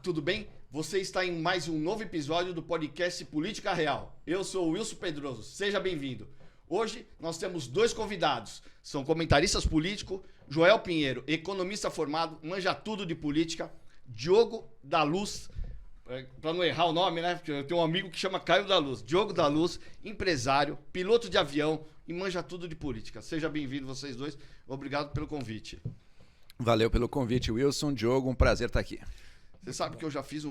tudo bem? Você está em mais um novo episódio do podcast Política Real. Eu sou o Wilson Pedroso, seja bem-vindo. Hoje nós temos dois convidados, são comentaristas políticos, Joel Pinheiro, economista formado, manja tudo de política, Diogo da Luz, para não errar o nome, né? Porque eu tenho um amigo que chama Caio da Luz, Diogo da Luz, empresário, piloto de avião e manja tudo de política. Seja bem-vindo vocês dois, obrigado pelo convite. Valeu pelo convite, Wilson. Diogo, um prazer estar aqui. Você sabe que eu já fiz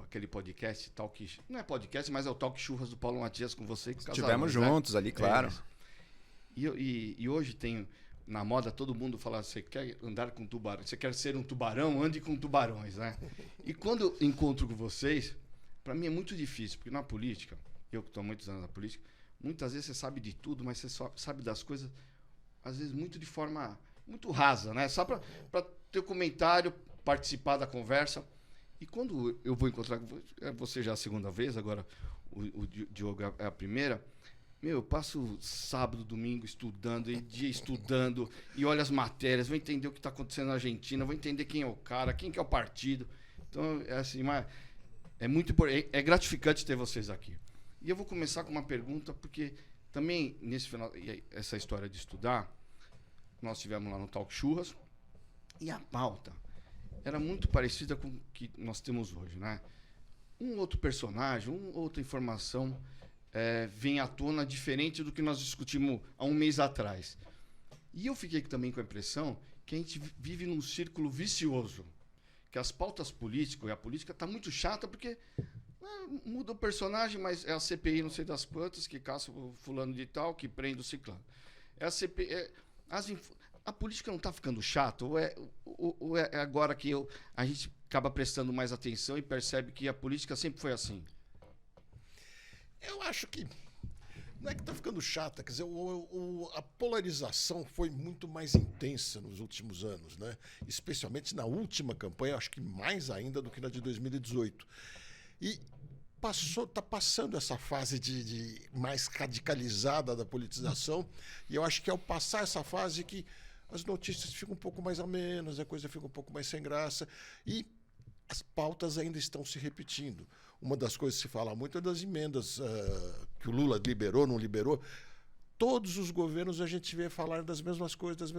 aquele podcast, não é podcast, mas é o Talk Churras do Paulo Matias com você. Estivemos juntos, né? Ali, claro. E hoje tem na moda todo mundo fala, você quer andar com tubarão, você quer ser um tubarão, ande com tubarões, né? E quando eu encontro com vocês, para mim é muito difícil, porque na política, eu que estou há muitos anos na política, muitas vezes você sabe de tudo, mas você só sabe das coisas, às vezes muito de forma muito rasa, né? Só para ter comentário, participar da conversa. E quando eu vou encontrar você já a segunda vez, agora o Diogo é a primeira, eu passo sábado, domingo estudando, e dia estudando, e olho as matérias, vou entender o que está acontecendo na Argentina, vou entender quem é o cara, quem que é o partido. Então, é assim, é muito importante, é gratificante ter vocês aqui. E eu vou começar com uma pergunta, porque também, nesse final, essa história de estudar, nós estivemos lá no Talk Churras, e a pauta era muito parecida com o que nós temos hoje, né? Um outro personagem, outra informação vem à tona diferente do que nós discutimos há um mês atrás. E eu fiquei também com a impressão que a gente vive num círculo vicioso, que as pautas políticas, e a política está muito chata, porque muda o personagem, mas é a CPI não sei das quantas, que caça o fulano de tal, que prende o ciclano. É a CPI... A política não está ficando chata? Ou é agora que a gente acaba prestando mais atenção e percebe que a política sempre foi assim? Eu acho que não é que está ficando chata, quer dizer, a polarização foi muito mais intensa nos últimos anos, né? Especialmente na última campanha, acho que mais ainda do que na de 2018. E está passando essa fase de mais radicalizada da politização, e eu acho que ao passar essa fase que as notícias ficam um pouco mais amenas, a coisa fica um pouco mais sem graça, e as pautas ainda estão se repetindo. Uma das coisas que se fala muito é das emendas que o Lula liberou, não liberou. Todos os governos a gente vê falar das mesmas coisas,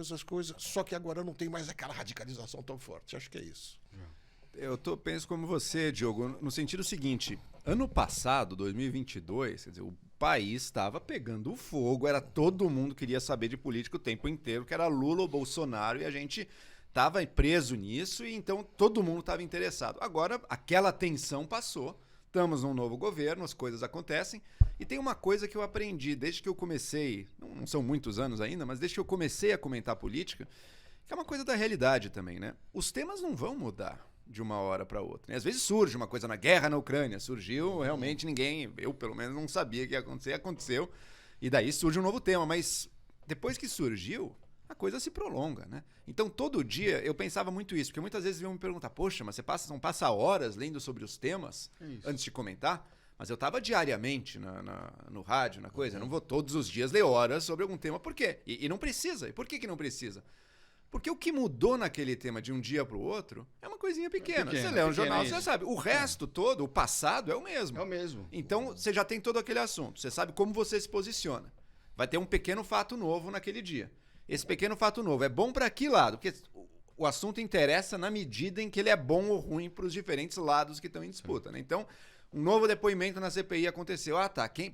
só que agora não tem mais aquela radicalização tão forte. Acho que é isso. Eu penso como você, Diogo, no sentido seguinte, ano passado, 2022, quer dizer, o país estava pegando fogo, todo mundo queria saber de política o tempo inteiro, que era Lula ou Bolsonaro, e a gente estava preso nisso, e então todo mundo estava interessado. Agora, aquela tensão passou, estamos num novo governo, as coisas acontecem, e tem uma coisa que eu aprendi desde que eu comecei, não são muitos anos ainda, mas desde que eu comecei a comentar política, que é uma coisa da realidade também, né? Os temas não vão mudar de uma hora para outra. E às vezes surge uma coisa na guerra na Ucrânia, surgiu realmente eu pelo menos não sabia que ia acontecer, aconteceu, e daí surge um novo tema, mas depois que surgiu, a coisa se prolonga, né? Então todo dia eu pensava muito isso, porque muitas vezes iam me perguntar, poxa, mas você não passa horas lendo sobre os temas antes de comentar? Mas eu estava diariamente no rádio, na coisa, eu não vou todos os dias ler horas sobre algum tema, por quê? E não precisa, e por que não precisa? Porque o que mudou naquele tema de um dia para o outro é uma coisinha pequena. Você lê um jornal, você já sabe. O resto todo, o passado, é o mesmo. É o mesmo. Então, você já tem todo aquele assunto. Você sabe como você se posiciona. Vai ter um pequeno fato novo naquele dia. Esse pequeno fato novo é bom para que lado? Porque o assunto interessa na medida em que ele é bom ou ruim para os diferentes lados que estão em disputa, né? Então, um novo depoimento na CPI aconteceu.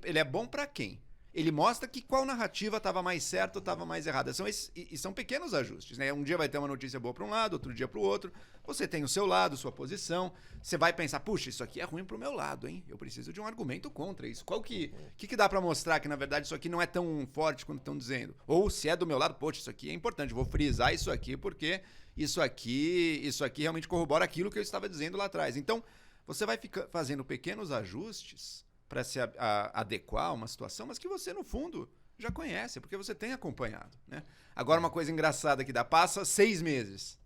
Ele é bom para quem? Ele mostra que qual narrativa estava mais certa ou estava mais errada. São pequenos ajustes, né? Um dia vai ter uma notícia boa para um lado, outro dia para o outro. Você tem o seu lado, sua posição. Você vai pensar, puxa, isso aqui é ruim para o meu lado, hein? Eu preciso de um argumento contra isso. Qual que dá para mostrar que, na verdade, isso aqui não é tão forte quanto estão dizendo? Ou se é do meu lado, poxa, isso aqui é importante. Vou frisar isso aqui porque isso aqui realmente corrobora aquilo que eu estava dizendo lá atrás. Então, você vai fazendo pequenos ajustes para se adequar a uma situação, mas que você, no fundo, já conhece, porque você tem acompanhado, né? Agora, uma coisa engraçada que passa 6 meses.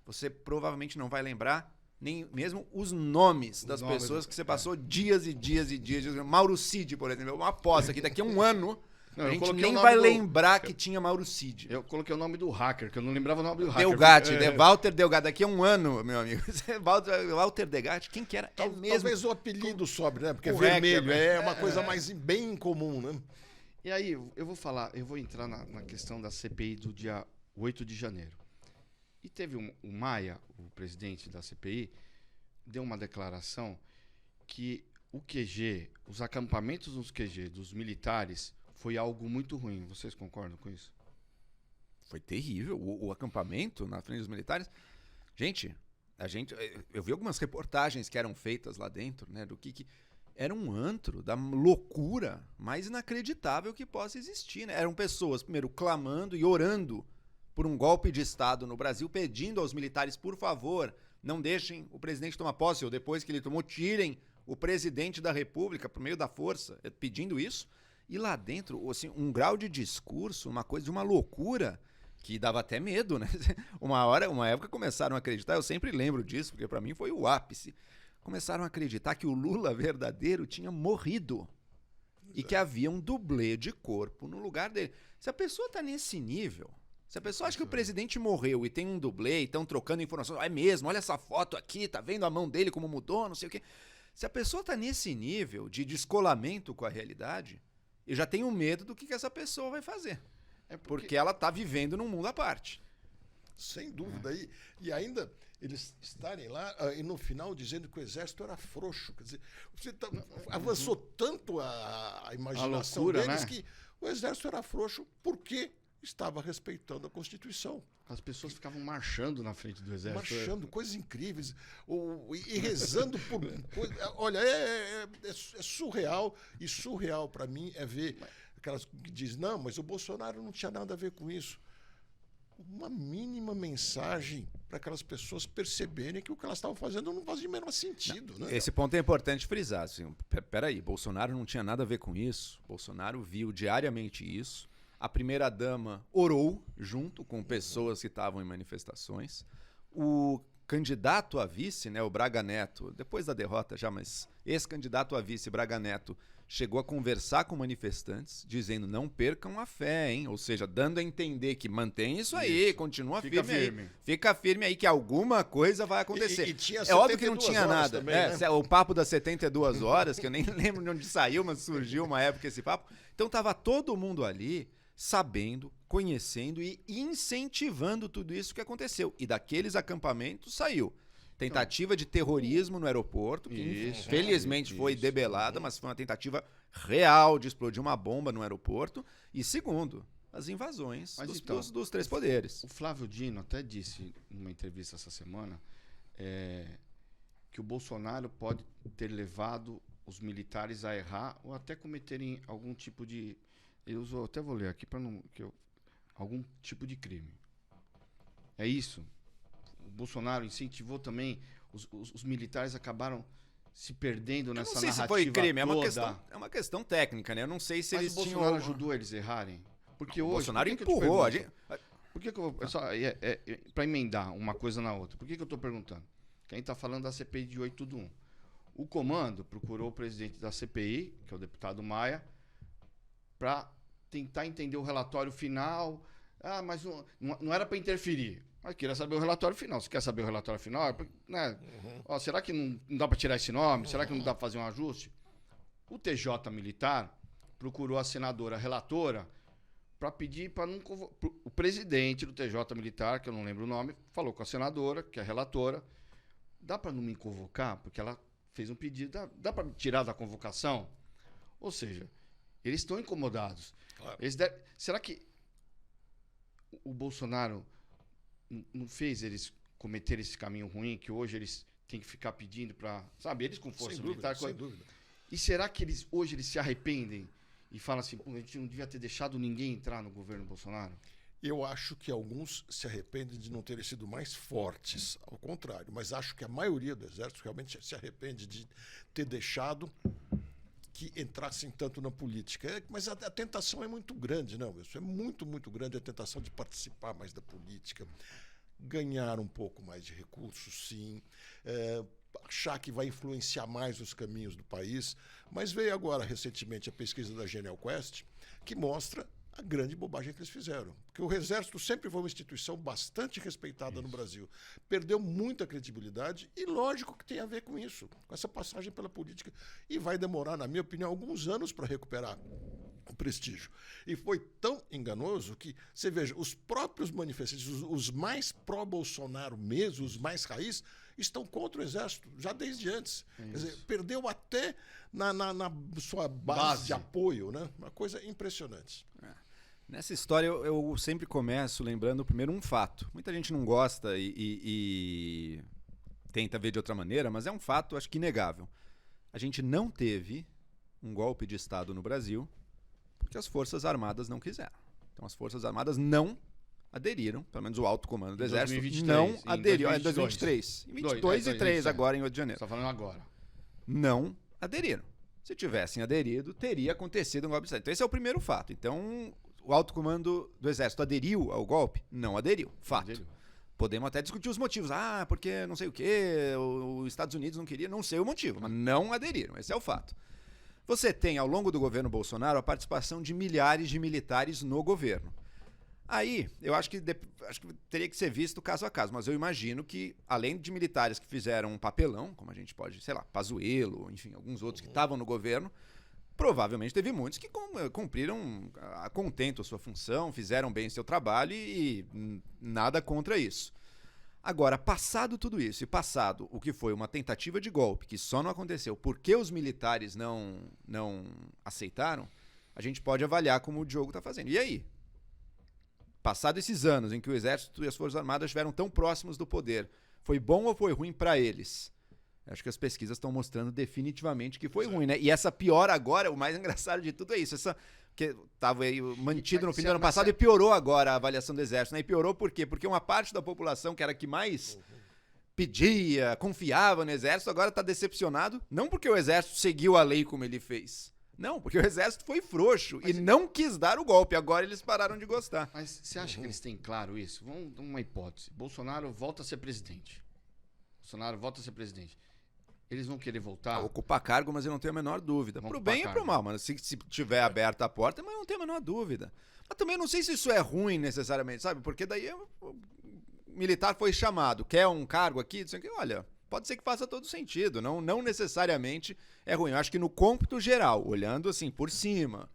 Você provavelmente não vai lembrar nem mesmo os nomes das pessoas que você passou dias e dias e dias. Mauro Cid, por exemplo, uma aposta que daqui a um ano Não, a eu gente coloquei nem o nome vai do- lembrar que tinha Mauro Cid. Eu coloquei o nome do hacker, que eu não lembrava o nome do hacker. Delgatti, É, Walter Delgatti. Daqui a um ano, meu amigo. Walter Delgatti, quem que era? É mesmo. Talvez o apelido sobre, né? Porque o vermelho hacker, é uma coisa mais bem incomum, né? E aí, eu vou entrar na questão da CPI do dia 8 de janeiro. E teve o Maia, o presidente da CPI, deu uma declaração que o QG, os acampamentos nos QG dos militares, foi algo muito ruim. Vocês concordam com isso? Foi terrível. O acampamento na frente dos militares. Gente, eu vi algumas reportagens que eram feitas lá dentro, né? Do que era um antro da loucura mais inacreditável que possa existir, né? Eram pessoas, primeiro, clamando e orando por um golpe de Estado no Brasil, pedindo aos militares, por favor, não deixem o presidente tomar posse, ou depois que ele tomou, tirem o presidente da República por meio da força, pedindo isso. E lá dentro, assim, um grau de discurso, uma coisa de uma loucura que dava até medo, né? Uma época começaram a acreditar, eu sempre lembro disso, porque para mim foi o ápice. Começaram a acreditar que o Lula verdadeiro tinha morrido e que havia um dublê de corpo no lugar dele. Se a pessoa tá nesse nível, se a pessoa acha que o presidente morreu e tem um dublê e estão trocando informações, é mesmo, olha essa foto aqui, tá vendo a mão dele como mudou, não sei o quê. Se a pessoa tá nesse nível de descolamento com a realidade, eu já tenho medo do que essa pessoa vai fazer. Porque ela tá vivendo num mundo à parte. Sem dúvida. E ainda eles estarem lá e no final dizendo que o exército era frouxo. Quer dizer, avançou tanto a imaginação loucura, deles, né? que o exército era frouxo porque estava respeitando a Constituição. As pessoas ficavam marchando na frente do exército. Marchando, coisas incríveis. E rezando por coisas. Olha, é surreal. E surreal para mim é ver aquelas que dizem, não, mas o Bolsonaro não tinha nada a ver com isso. Uma mínima mensagem para aquelas pessoas perceberem que o que elas estavam fazendo não fazia o menor sentido. Né? Esse ponto é importante frisar. Assim, peraí, Bolsonaro não tinha nada a ver com isso. Bolsonaro viu diariamente isso. A primeira-dama orou junto com pessoas que estavam em manifestações. O candidato a vice, né, o Braga Neto, depois da derrota já, mas ex-candidato a vice, Braga Neto, chegou a conversar com manifestantes, dizendo não percam a fé, hein? Ou seja, dando a entender que mantém isso aí, continua Fica firme. firme. Fica firme aí que alguma coisa vai acontecer. E tinha é óbvio que não 72 tinha horas nada. também, É, né? o papo das 72 horas, que eu nem lembro de onde saiu, mas surgiu uma época esse papo. Então tava todo mundo ali sabendo, conhecendo e incentivando tudo isso que aconteceu. E daqueles acampamentos saiu tentativa de terrorismo no aeroporto, que infelizmente foi debelada, mas foi uma tentativa real de explodir uma bomba no aeroporto. E segundo, as invasões dos três poderes. O Flávio Dino até disse numa entrevista essa semana que o Bolsonaro pode ter levado os militares a errar ou até cometerem algum tipo de... Eu até vou ler aqui para não... algum tipo de crime. É isso? O Bolsonaro incentivou também, os militares acabaram se perdendo nessa narrativa. Eu não sei se foi crime, toda. é uma questão técnica, né? Eu não sei se Mas eles o tinham... Bolsonaro ajudou eles a errarem? Porque O hoje, Bolsonaro por que que eu te empurrou. pergunto? Por que que eu vou... Para emendar uma coisa na outra, por que que eu estou perguntando? Que a gente está falando da CPI de 8 do 1. O comando procurou o presidente da CPI, que é o deputado Maia, para tentar entender o relatório final. Ah, mas não era para interferir. Mas queria saber o relatório final. Se quer saber o relatório final, né? Ó, será que não dá para tirar esse nome? Será que não dá para fazer um ajuste? O TJ militar procurou a senadora relatora para pedir para não... O presidente do TJ militar, que eu não lembro o nome, falou com a senadora, que é a relatora, dá para não me convocar? Porque ela fez um pedido, dá para me tirar da convocação? Ou seja, eles estão incomodados. Claro. Será que o Bolsonaro não fez eles cometerem esse caminho ruim, que hoje eles têm que ficar pedindo para... Sabe, eles com força militar... Sem dúvida. E será que hoje eles se arrependem e falam assim, a gente não devia ter deixado ninguém entrar no governo Bolsonaro? Eu acho que alguns se arrependem de não terem sido mais fortes, ao contrário, mas acho que a maioria do Exército realmente se arrepende de ter deixado que entrassem tanto na política. Mas a tentação é muito grande, não? Isso é muito, muito grande a tentação de participar mais da política, ganhar um pouco mais de recursos, sim, achar que vai influenciar mais os caminhos do país. Mas veio agora, recentemente, a pesquisa da Genial Quest, que mostra a grande bobagem que eles fizeram. Porque o Exército sempre foi uma instituição bastante respeitada no Brasil. Perdeu muita credibilidade e lógico que tem a ver com isso, com essa passagem pela política. E vai demorar, na minha opinião, alguns anos para recuperar o prestígio. E foi tão enganoso que, você veja, os próprios manifestantes, os mais pró-Bolsonaro mesmo, os mais raiz, estão contra o Exército, já desde antes. Quer dizer, perdeu até na sua base de apoio, né? Uma coisa impressionante. Nessa história eu sempre começo lembrando primeiro um fato. Muita gente não gosta e tenta ver de outra maneira, mas é um fato, acho que inegável. A gente não teve um golpe de Estado no Brasil porque as Forças Armadas não quiseram. Então as Forças Armadas não aderiram, pelo menos o alto comando do Exército 2023, não aderiu. em Em 2023. Em 22 e 3 agora em 8 de janeiro. Você está falando agora. Não aderiram. Se tivessem aderido, teria acontecido um golpe de Estado. Então esse é o primeiro fato. Então o alto comando do Exército aderiu ao golpe? Não aderiu. Fato. Aderiu. Podemos até discutir os motivos. Ah, porque não sei o quê, os Estados Unidos não queria, não sei o motivo, mas não aderiram. Esse é o fato. Você tem, ao longo do governo Bolsonaro, a participação de milhares de militares no governo. Aí, eu acho que teria que ser visto caso a caso, mas eu imagino que, além de militares que fizeram um papelão, como a gente pode, sei lá, Pazuello, enfim, alguns outros que estavam no governo, provavelmente teve muitos que cumpriram a contento a sua função, fizeram bem seu trabalho e nada contra isso. Agora, passado tudo isso e passado o que foi uma tentativa de golpe que só não aconteceu porque os militares não aceitaram, a gente pode avaliar como o Diogo está fazendo. E aí? Passado esses anos em que o Exército e as Forças Armadas estiveram tão próximos do poder, foi bom ou foi ruim para eles? Acho que as pesquisas estão mostrando definitivamente que foi ruim, né? E essa piora agora, o mais engraçado de tudo é isso. Que estava aí mantido no fim do ano passado e piorou agora a avaliação do Exército, né? E piorou por quê? Porque uma parte da população que era que mais pedia, confiava no Exército, agora está decepcionado. Não porque o Exército seguiu a lei como ele fez. Não, porque o Exército foi frouxo e não quis dar o golpe. Agora eles pararam de gostar. Mas você acha que eles têm claro isso? Vamos dar uma hipótese. Bolsonaro volta a ser presidente. Eles vão querer voltar? Ocupar cargo, mas eu não tenho a menor dúvida. Pro bem e pro mal, mano. Se tiver aberta a porta, mas eu não tenho a menor dúvida. Mas também não sei se isso é ruim necessariamente, sabe? Porque daí o militar foi chamado, quer um cargo aqui, olha, pode ser que faça todo sentido. Não necessariamente é ruim. Eu acho que no cômputo geral, olhando assim por cima,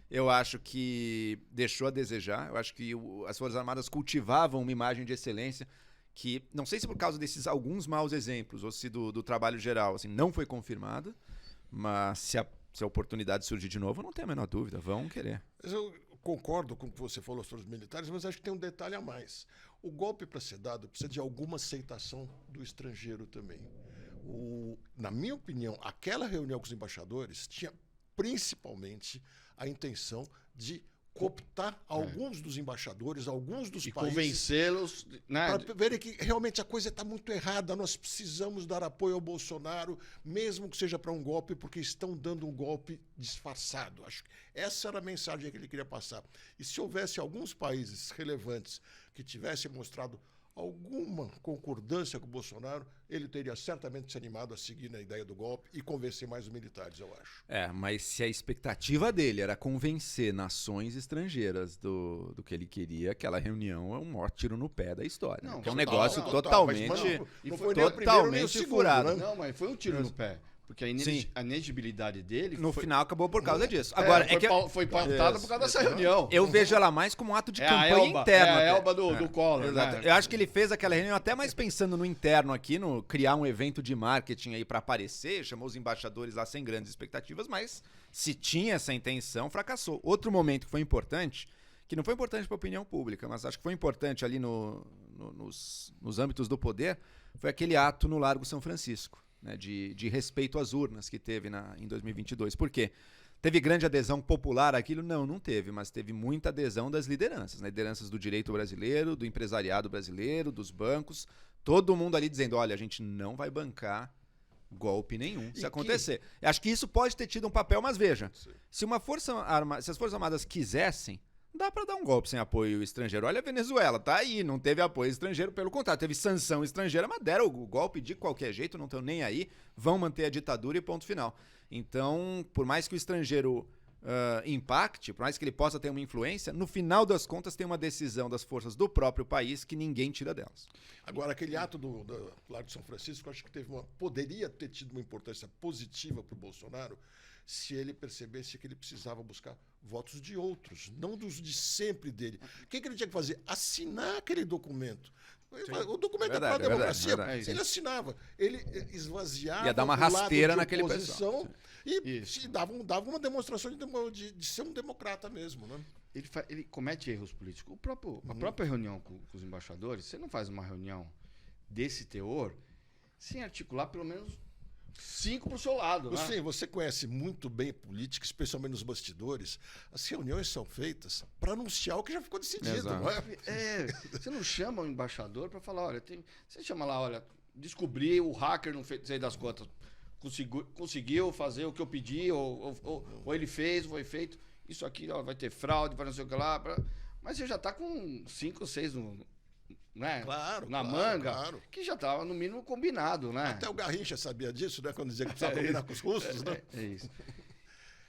eu acho que deixou a desejar. Eu acho que as Forças Armadas cultivavam uma imagem de excelência que, não sei se por causa desses alguns maus exemplos ou se do trabalho geral, assim, não foi confirmada, mas se a oportunidade surgir de novo, eu não tenho a menor dúvida, vão querer. Eu concordo com o que você falou sobre os militares, mas acho que tem um detalhe a mais. O golpe para ser dado precisa de alguma aceitação do estrangeiro também. Na minha opinião, aquela reunião com os embaixadores tinha principalmente a intenção de cooptar alguns dos embaixadores, alguns dos países, convencê-los, né, para verem que realmente a coisa está muito errada, nós precisamos dar apoio ao Bolsonaro, mesmo que seja para um golpe, porque estão dando um golpe disfarçado. Acho que essa era a mensagem que ele queria passar. E se houvesse alguns países relevantes que tivessem mostrado alguma concordância com o Bolsonaro, ele teria certamente se animado a seguir na ideia do golpe e convencer mais os militares, eu acho. Mas se a expectativa dele era convencer nações estrangeiras do que ele queria, aquela reunião é um maior tiro no pé da história. Não, que é um negócio totalmente furado. Né? Não, mas foi um tiro no pé. Porque a inegibilidade dele... No final acabou por causa disso. Agora, foi pautada por causa dessa reunião. Eu vejo ela mais como um ato de campanha interna. É a Elba do Collor. Exato. Né? Eu acho que ele fez aquela reunião até mais pensando no interno aqui, no criar um evento de marketing aí para aparecer, chamou os embaixadores lá sem grandes expectativas, mas se tinha essa intenção, fracassou. Outro momento que foi importante, que não foi importante para a opinião pública, mas acho que foi importante ali nos âmbitos do poder, foi aquele ato no Largo São Francisco. Né, de respeito às urnas que teve em 2022. Por quê? Teve grande adesão popular àquilo? Não teve, mas teve muita adesão das lideranças. Né? Lideranças do direito brasileiro, do empresariado brasileiro, dos bancos, todo mundo ali dizendo, olha, a gente não vai bancar golpe nenhum se acontecer. Acho que isso pode ter tido um papel, mas veja, se as Forças Armadas quisessem, dá para dar um golpe sem apoio estrangeiro. Olha a Venezuela, tá aí, não teve apoio estrangeiro, pelo contrário, teve sanção estrangeira, mas deram o golpe de qualquer jeito, não estão nem aí, vão manter a ditadura e ponto final. Então, por mais que o estrangeiro impacte, por mais que ele possa ter uma influência, no final das contas tem uma decisão das forças do próprio país que ninguém tira delas. Agora, aquele ato do Largo de São Francisco, eu acho que poderia ter tido uma importância positiva para o Bolsonaro se ele percebesse que ele precisava buscar votos de outros, não dos de sempre dele. O que ele tinha que fazer? Assinar aquele documento. O documento é para a democracia. Verdade. Ele assinava, ele esvaziava. Ia dar uma rasteira naquele pessoal. E dava uma demonstração de ser um democrata mesmo, né? Ele comete erros políticos. A própria reunião com os embaixadores, você não faz uma reunião desse teor sem articular pelo menos 5 para o seu lado. Né? Você conhece muito bem política, especialmente nos bastidores. As reuniões são feitas para anunciar o que já ficou decidido. Não é? Você não chama o embaixador para falar, olha, você chama lá, olha, descobri, o hacker não fez, sei das contas, conseguiu fazer o que eu pedi, ou ele fez, foi feito. Isso aqui vai ter fraude, vai não sei o que lá. Mas você já está com 5 ou 6 né? Na manga, que já estava no mínimo combinado, né? Até o Garrincha sabia disso, né? Quando dizia que precisava combinar com os russos, né? É isso.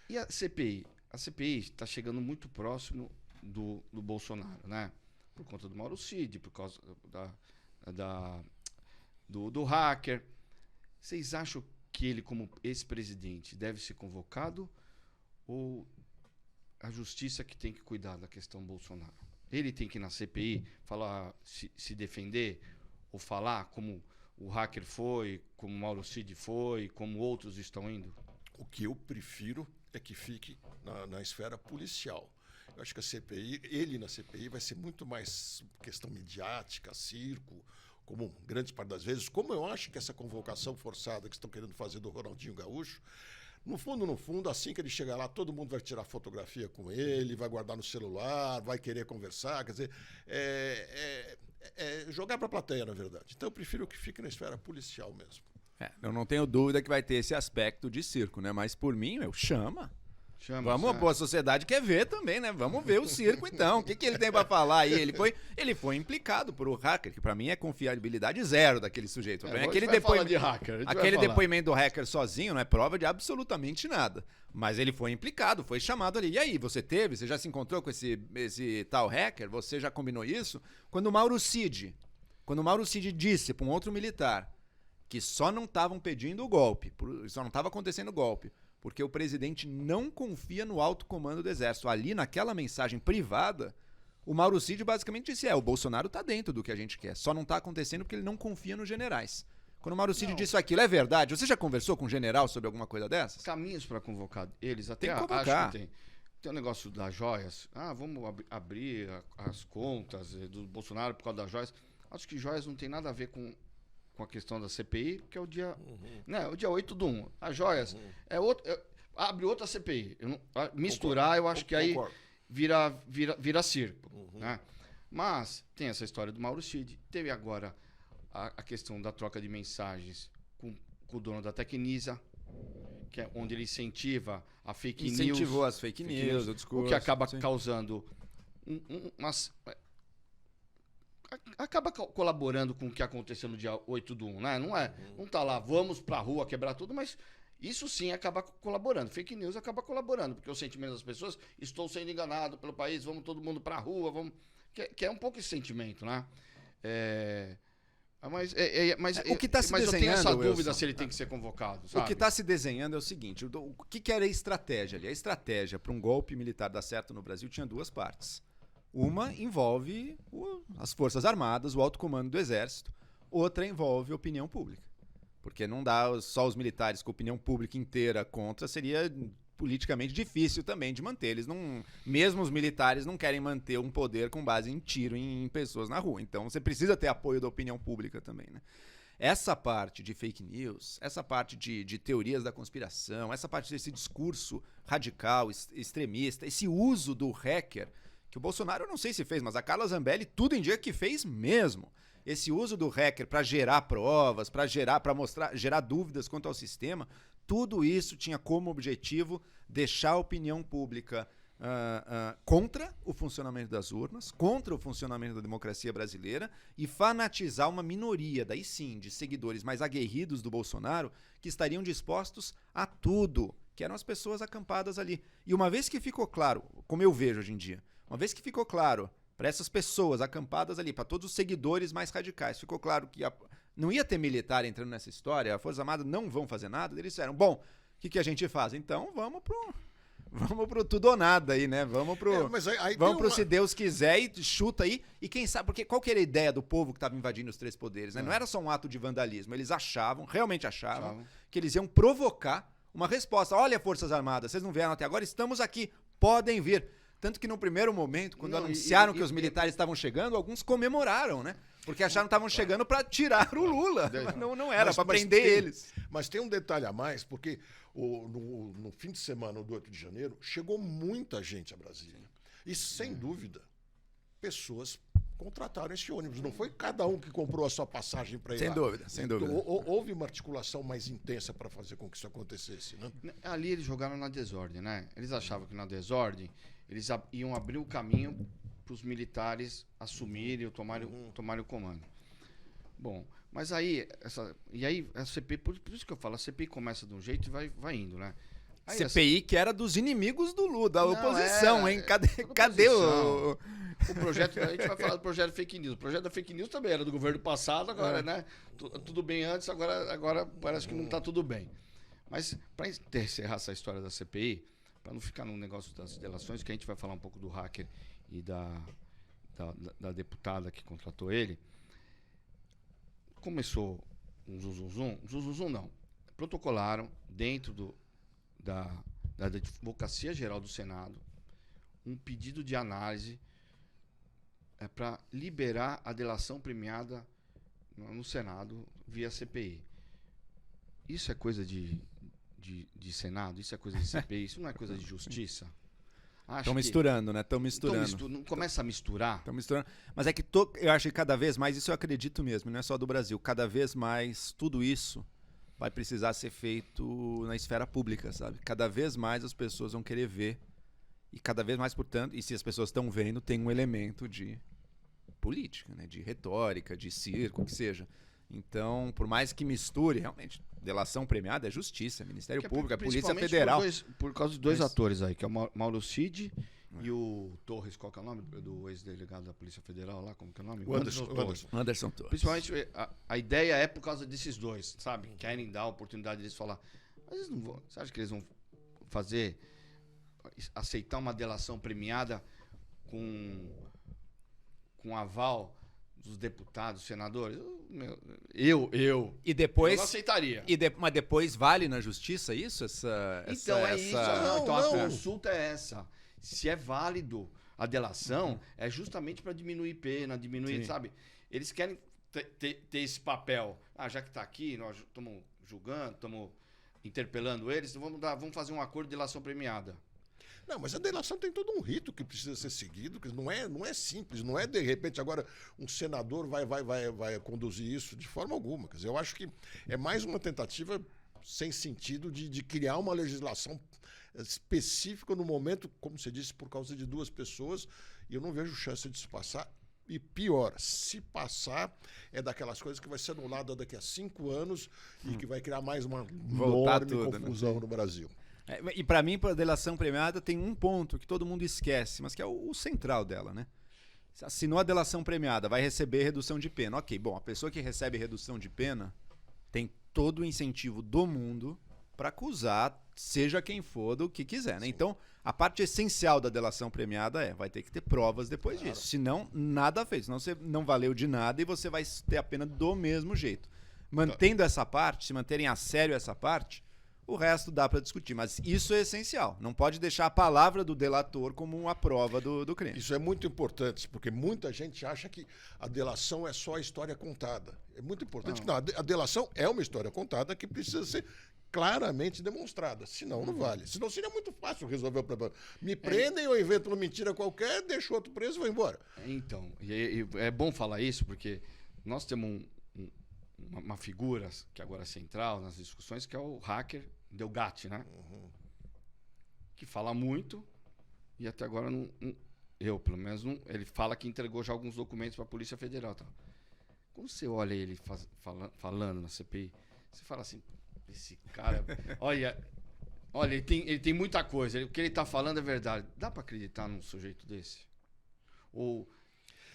E a CPI? A CPI está chegando muito próximo do Bolsonaro, né? Por conta do Mauro Cid, por causa do hacker. Vocês acham que ele, como ex-presidente, deve ser convocado ou a justiça que tem que cuidar da questão Bolsonaro? Ele tem que ir na CPI falar, se defender ou falar como o hacker foi, como o Mauro Cid foi, como outros estão indo? O que eu prefiro é que fique na esfera policial. Eu acho que a CPI, ele na CPI, vai ser muito mais questão midiática, circo, como grande parte das vezes, como eu acho que essa convocação forçada que estão querendo fazer do Ronaldinho Gaúcho, no fundo, assim que ele chegar lá, todo mundo vai tirar fotografia com ele, vai guardar no celular, vai querer conversar, quer dizer, jogar para a plateia, na verdade. Então eu prefiro que fique na esfera policial mesmo. Eu não tenho dúvida que vai ter esse aspecto de circo, né? Mas por mim, chama. Vamos, a boa sociedade quer ver também, né? Vamos ver o circo então. O que ele tem para falar aí? Ele foi implicado por um hacker, que para mim é confiabilidade zero daquele sujeito. Aquele depoimento do hacker sozinho não é prova de absolutamente nada. Mas ele foi implicado, foi chamado ali. E aí, você já se encontrou com esse tal hacker? Você já combinou isso? Quando o Mauro Cid disse para um outro militar que só não estavam pedindo o golpe, só não estava acontecendo o golpe, porque o presidente não confia no alto comando do Exército. Ali, naquela mensagem privada, o Mauro Cid basicamente disse, o Bolsonaro está dentro do que a gente quer, só não está acontecendo porque ele não confia nos generais. Quando o Mauro Cid disse aquilo, é verdade? Você já conversou com um general sobre alguma coisa dessas? Caminhos para convocar eles, até tem que acho que tem. Tem um negócio das joias. Vamos abrir as contas do Bolsonaro por causa das joias. Acho que joias não tem nada a ver com a questão da CPI, que é o dia, né, o dia 8/1. As joias abre outra CPI. Misturar, eu acho que aí vira circo. Né? Mas tem essa história do Mauro Cid. Teve agora a questão da troca de mensagens com o dono da Tecnisa, que é onde ele incentiva a fake news. Incentivou as fake news, o discurso. O que acaba causando acaba colaborando com o que aconteceu no dia 8/1, né? Não tá lá, vamos pra rua quebrar tudo, mas isso sim acaba colaborando. Fake news acaba colaborando, porque o sentimento das pessoas, estou sendo enganado pelo país, vamos todo mundo pra rua, vamos... Que é um pouco esse sentimento, né? Mas o que está se desenhando, eu tenho essa dúvida, Wilson, se ele tem que ser convocado, sabe? O que está se desenhando é o seguinte, o que era a estratégia ali? A estratégia para um golpe militar dar certo no Brasil tinha 2 partes. Uma envolve as Forças Armadas, o alto comando do Exército. Outra envolve a opinião pública. Porque não dá só os militares com a opinião pública inteira contra, seria politicamente difícil também de manter. Mesmo os militares não querem manter um poder com base em tiro em pessoas na rua. Então você precisa ter apoio da opinião pública também, né? Essa parte de fake news, essa parte de teorias da conspiração, essa parte desse discurso radical, extremista, esse uso do hacker, que o Bolsonaro eu não sei se fez, mas a Carla Zambelli tudo indica que fez mesmo. Esse uso do hacker para gerar provas, para gerar dúvidas quanto ao sistema, tudo isso tinha como objetivo deixar a opinião pública contra o funcionamento das urnas, contra o funcionamento da democracia brasileira e fanatizar uma minoria, daí sim, de seguidores mais aguerridos do Bolsonaro, que estariam dispostos a tudo, que eram as pessoas acampadas ali. E uma vez que ficou claro, como eu vejo hoje em dia, uma vez que ficou claro para essas pessoas acampadas ali, para todos os seguidores mais radicais, ficou claro que não ia ter militar entrando nessa história, a Força Armada não vão fazer nada, eles disseram, bom, o que a gente faz? Então vamos pro tudo ou nada aí, né? Vamos pro se Deus quiser e chuta aí. E quem sabe, porque qual que era a ideia do povo que estava invadindo os 3 poderes, né? Não era só um ato de vandalismo, eles realmente achavam que eles iam provocar uma resposta. Olha, Forças Armadas, vocês não vieram até agora, estamos aqui, podem vir. Tanto que no primeiro momento, quando anunciaram que os militares estavam chegando, alguns comemoraram, né? Porque acharam que estavam chegando para tirar o Lula. Mas não era, para prender eles. Mas tem um detalhe a mais, porque no fim de semana do 8 de janeiro, chegou muita gente a Brasília. E, sem dúvida, pessoas contrataram esse ônibus. Não foi cada um que comprou a sua passagem para ir sem lá. Dúvida, sem dúvida. Houve uma articulação mais intensa para fazer com que isso acontecesse, né? Ali eles jogaram na desordem, né? Eles achavam que na desordem eles iam abrir o caminho para os militares assumirem ou tomarem o comando. Bom, mas aí a CPI, por isso que eu falo, a CPI começa de um jeito e vai indo, né? Aí CPI que era dos inimigos do Lula, da oposição, hein? Cadê o projeto? A gente vai falar do projeto fake news. O projeto da fake news também era do governo passado, agora, né? Tudo bem antes, agora parece que não está tudo bem. Mas para encerrar essa história da CPI, para não ficar no negócio das delações, que a gente vai falar um pouco do hacker e da deputada que contratou ele, começou um zum não, protocolaram dentro da Advocacia Geral do Senado um pedido de análise para liberar a delação premiada no Senado via CPI. Isso é coisa de Senado? Isso é coisa de CPI? Isso não é coisa de justiça? Estão misturando, né? Estão misturando. Não começa a misturar? Estão misturando. Mas é que eu acho que cada vez mais, isso eu acredito mesmo, não é só do Brasil, cada vez mais tudo isso vai precisar ser feito na esfera pública, sabe? Cada vez mais as pessoas vão querer ver e cada vez mais, portanto, e se as pessoas estão vendo, tem um elemento de política, né? De retórica, de circo, o que seja. Então, por mais que misture, realmente, delação premiada é justiça, é Ministério Público, é Polícia Federal. Por causa de dois atores aí, que é o Mauro Cid e o Torres, qual que é o nome do ex-delegado da Polícia Federal lá, como que é o nome? O Anderson Torres. Principalmente, a ideia é por causa desses dois, sabe? Querem dar a oportunidade deles falar. Mas eles não vão. Você acha que eles vão aceitar uma delação premiada com aval dos deputados, senadores? Eu E depois, eu não aceitaria. Mas depois vale na justiça isso? Isso. Então a consulta é essa. Se é válido a delação, é justamente para diminuir pena, sabe? Eles querem ter esse papel. Já que está aqui, nós estamos julgando, estamos interpelando eles, então vamos fazer um acordo de delação premiada. Não, mas a delação tem todo um rito que precisa ser seguido, que não é simples, não é de repente agora um senador vai conduzir isso de forma alguma. Quer dizer, eu acho que é mais uma tentativa sem sentido de criar uma legislação específica no momento, como você disse, por causa de 2 pessoas, e eu não vejo chance disso passar. E pior, se passar, é daquelas coisas que vai ser anulada daqui a 5 anos e que vai criar mais uma enorme confusão no Brasil. E para mim, a delação premiada tem um ponto que todo mundo esquece, mas que é o central dela, né? Assinou a delação premiada, vai receber redução de pena. Ok, bom, a pessoa que recebe redução de pena tem todo o incentivo do mundo para acusar, seja quem for, do que quiser, né? Então, a parte essencial da delação premiada vai ter que ter provas depois disso. Senão, nada feito. Senão você não valeu de nada e você vai ter a pena do mesmo jeito. Mantendo essa parte, se manterem a sério essa parte, o resto dá para discutir, mas isso é essencial. Não pode deixar a palavra do delator como uma prova do crime. Isso é muito importante, porque muita gente acha que a delação é só a história contada. É muito importante que não, a delação é uma história contada que precisa ser claramente demonstrada. Senão não vale. Senão seria muito fácil resolver o problema. Me prendem, eu invento uma mentira qualquer, deixo outro preso e vou embora. Então, é bom falar isso, porque nós temos uma figura que agora é central nas discussões, que é o hacker Delgatti, né? Que fala muito e até agora eu, pelo menos, ele fala que entregou já alguns documentos para a Polícia Federal. Tá? Quando você olha ele falando na CPI, você fala assim, esse cara, olha, Olha, ele tem muita coisa. O que ele tá falando é verdade. Dá para acreditar num sujeito desse? Ou...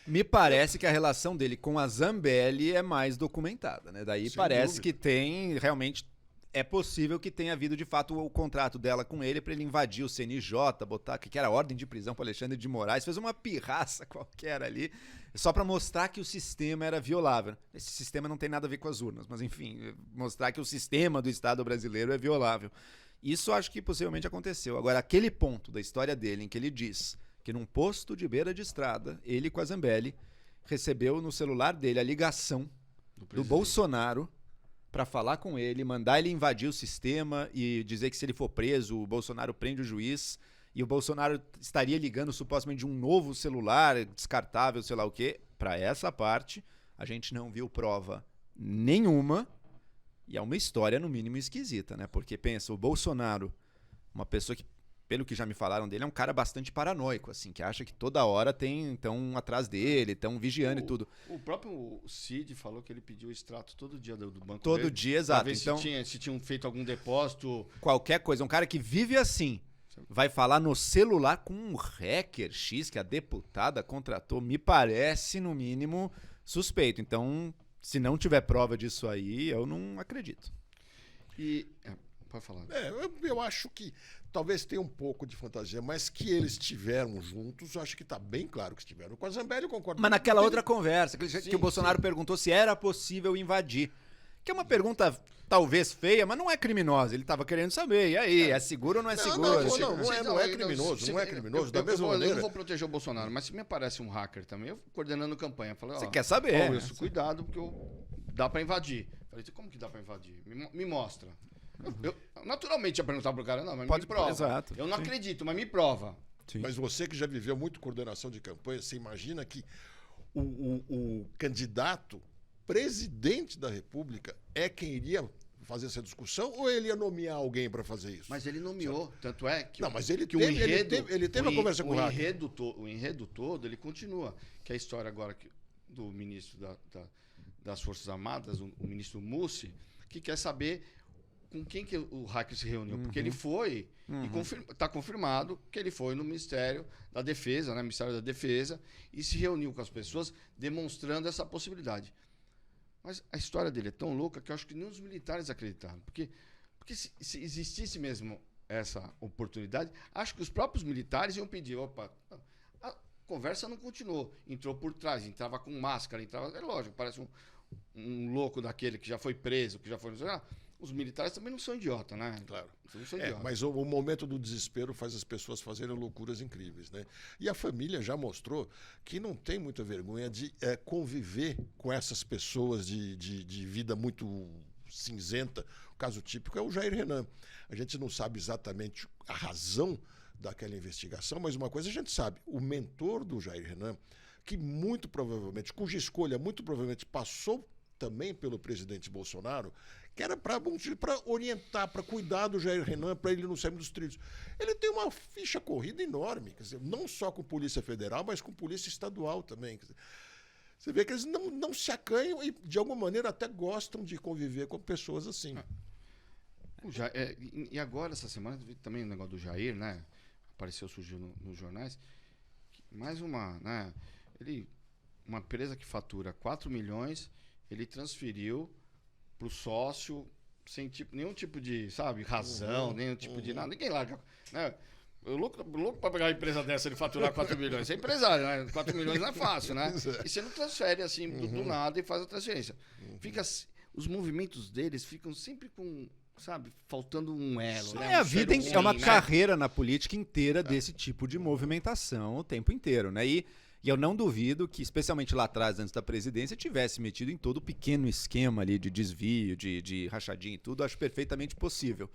Me parece que a relação dele com a Zambelli é mais documentada, né? Daí Sem parece dúvida. que tem, realmente, é possível que tenha havido de fato o contrato dela com ele para ele invadir o CNJ, botar que era a ordem de prisão para Alexandre de Moraes, fez uma pirraça qualquer ali, só para mostrar que o sistema era violável. Esse sistema não tem nada a ver com as urnas, mas enfim, mostrar que o sistema do Estado brasileiro é violável. Isso acho que possivelmente aconteceu. Agora, aquele ponto da história dele em que ele diz que num posto de beira de estrada, ele com a Zambelli recebeu no celular dele a ligação do Bolsonaro para falar com ele, mandar ele invadir o sistema e dizer que se ele for preso, o Bolsonaro prende o juiz e o Bolsonaro estaria ligando supostamente de um novo celular descartável, sei lá o quê. Para essa parte, a gente não viu prova nenhuma e é uma história, no mínimo, esquisita, né? Porque pensa, o Bolsonaro, uma pessoa que, pelo que já me falaram dele, é um cara bastante paranoico, assim, que acha que toda hora estão atrás dele, estão vigiando e tudo. O próprio Cid falou que ele pediu o extrato todo dia do banco Todo dele, dia, exato. Pra ver Então, se tinham feito algum depósito. qualquer coisa, um cara que vive assim, vai falar no celular com um hacker X que a deputada contratou, me parece, no mínimo, suspeito. Então, se não tiver prova disso aí, eu não acredito. Pode falar. Eu acho que talvez tenha um pouco de fantasia, mas que eles estiveram juntos, eu acho que está bem claro que estiveram. Com a Zambelli eu concordo. Mas naquela outra conversa, que Sim, o Bolsonaro perguntou se era possível invadir. Que é uma pergunta talvez feia, mas não é criminosa. Ele estava querendo saber. E aí, é seguro ou não é seguro? Não é criminoso, não é criminoso. Da mesma maneira. Eu não vou proteger o Bolsonaro, mas se me aparece um hacker também, eu coordenando campanha, falei, Você quer saber? Isso, cuidado, porque dá para invadir. Falei, como que dá para invadir? Me mostra. Eu naturalmente ia perguntar pro cara, não, mas me prova. Exato, eu não acredito, mas me prova. Sim. Mas você que já viveu muito coordenação de campanha, você imagina que o candidato presidente da República é quem iria fazer essa discussão ou ele ia nomear alguém para fazer isso? Mas ele nomeou, tanto é que... Não, mas ele que teve uma conversa com o hacker. O enredo todo, ele continua. Que é a história agora do ministro das Forças Armadas, o ministro Mussi, que quer saber com quem que o hacker se reuniu. Porque ele foi, e está confirmado que ele foi no Ministério da Defesa, né, Ministério da Defesa, e se reuniu com as pessoas, demonstrando essa possibilidade. Mas a história dele é tão louca que eu acho que nem os militares acreditaram. Porque se existisse mesmo essa oportunidade, acho que os próprios militares iam pedir, opa, a conversa não continuou. Entrou por trás, entrava com máscara, entrava... É lógico, parece um louco daquele que já foi preso, que já foi... Os militares também não são idiota, né? Claro. Não são idiota. Mas o momento do desespero faz as pessoas fazerem loucuras incríveis, né? E a família já mostrou que não tem muita vergonha de conviver com essas pessoas de vida muito cinzenta. O caso típico é o Jair Renan. A gente não sabe exatamente a razão daquela investigação, mas uma coisa a gente sabe. O mentor do Jair Renan, que muito provavelmente, cuja escolha muito provavelmente passou também pelo presidente Bolsonaro, que era para orientar, para cuidar do Jair Renan, para ele não sair dos trilhos. Ele tem uma ficha corrida enorme, quer dizer, não só com Polícia Federal, mas com Polícia Estadual também. Quer dizer, você vê que eles não se acanham e, de alguma maneira, até gostam de conviver com pessoas assim. E agora, essa semana, também o negócio do Jair, né? Surgiu nos jornais. Mais uma, né? Uma empresa que fatura 4 milhões, ele transferiu para o sócio sem nenhum tipo de, sabe, razão, nenhum tipo de nada. Ninguém larga, né? Eu louco para pegar uma empresa dessa e faturar 4 milhões. Você é empresário, né? 4 milhões não é fácil, né? E você não transfere assim do nada e faz a transferência. Os movimentos deles ficam sempre com, sabe, faltando um elo. Né? A vida é uma carreira na política inteira desse tipo de movimentação o tempo inteiro, né? E eu não duvido que, especialmente lá atrás, antes da presidência, tivesse metido em todo o pequeno esquema ali de desvio, de rachadinha e tudo, acho perfeitamente possível.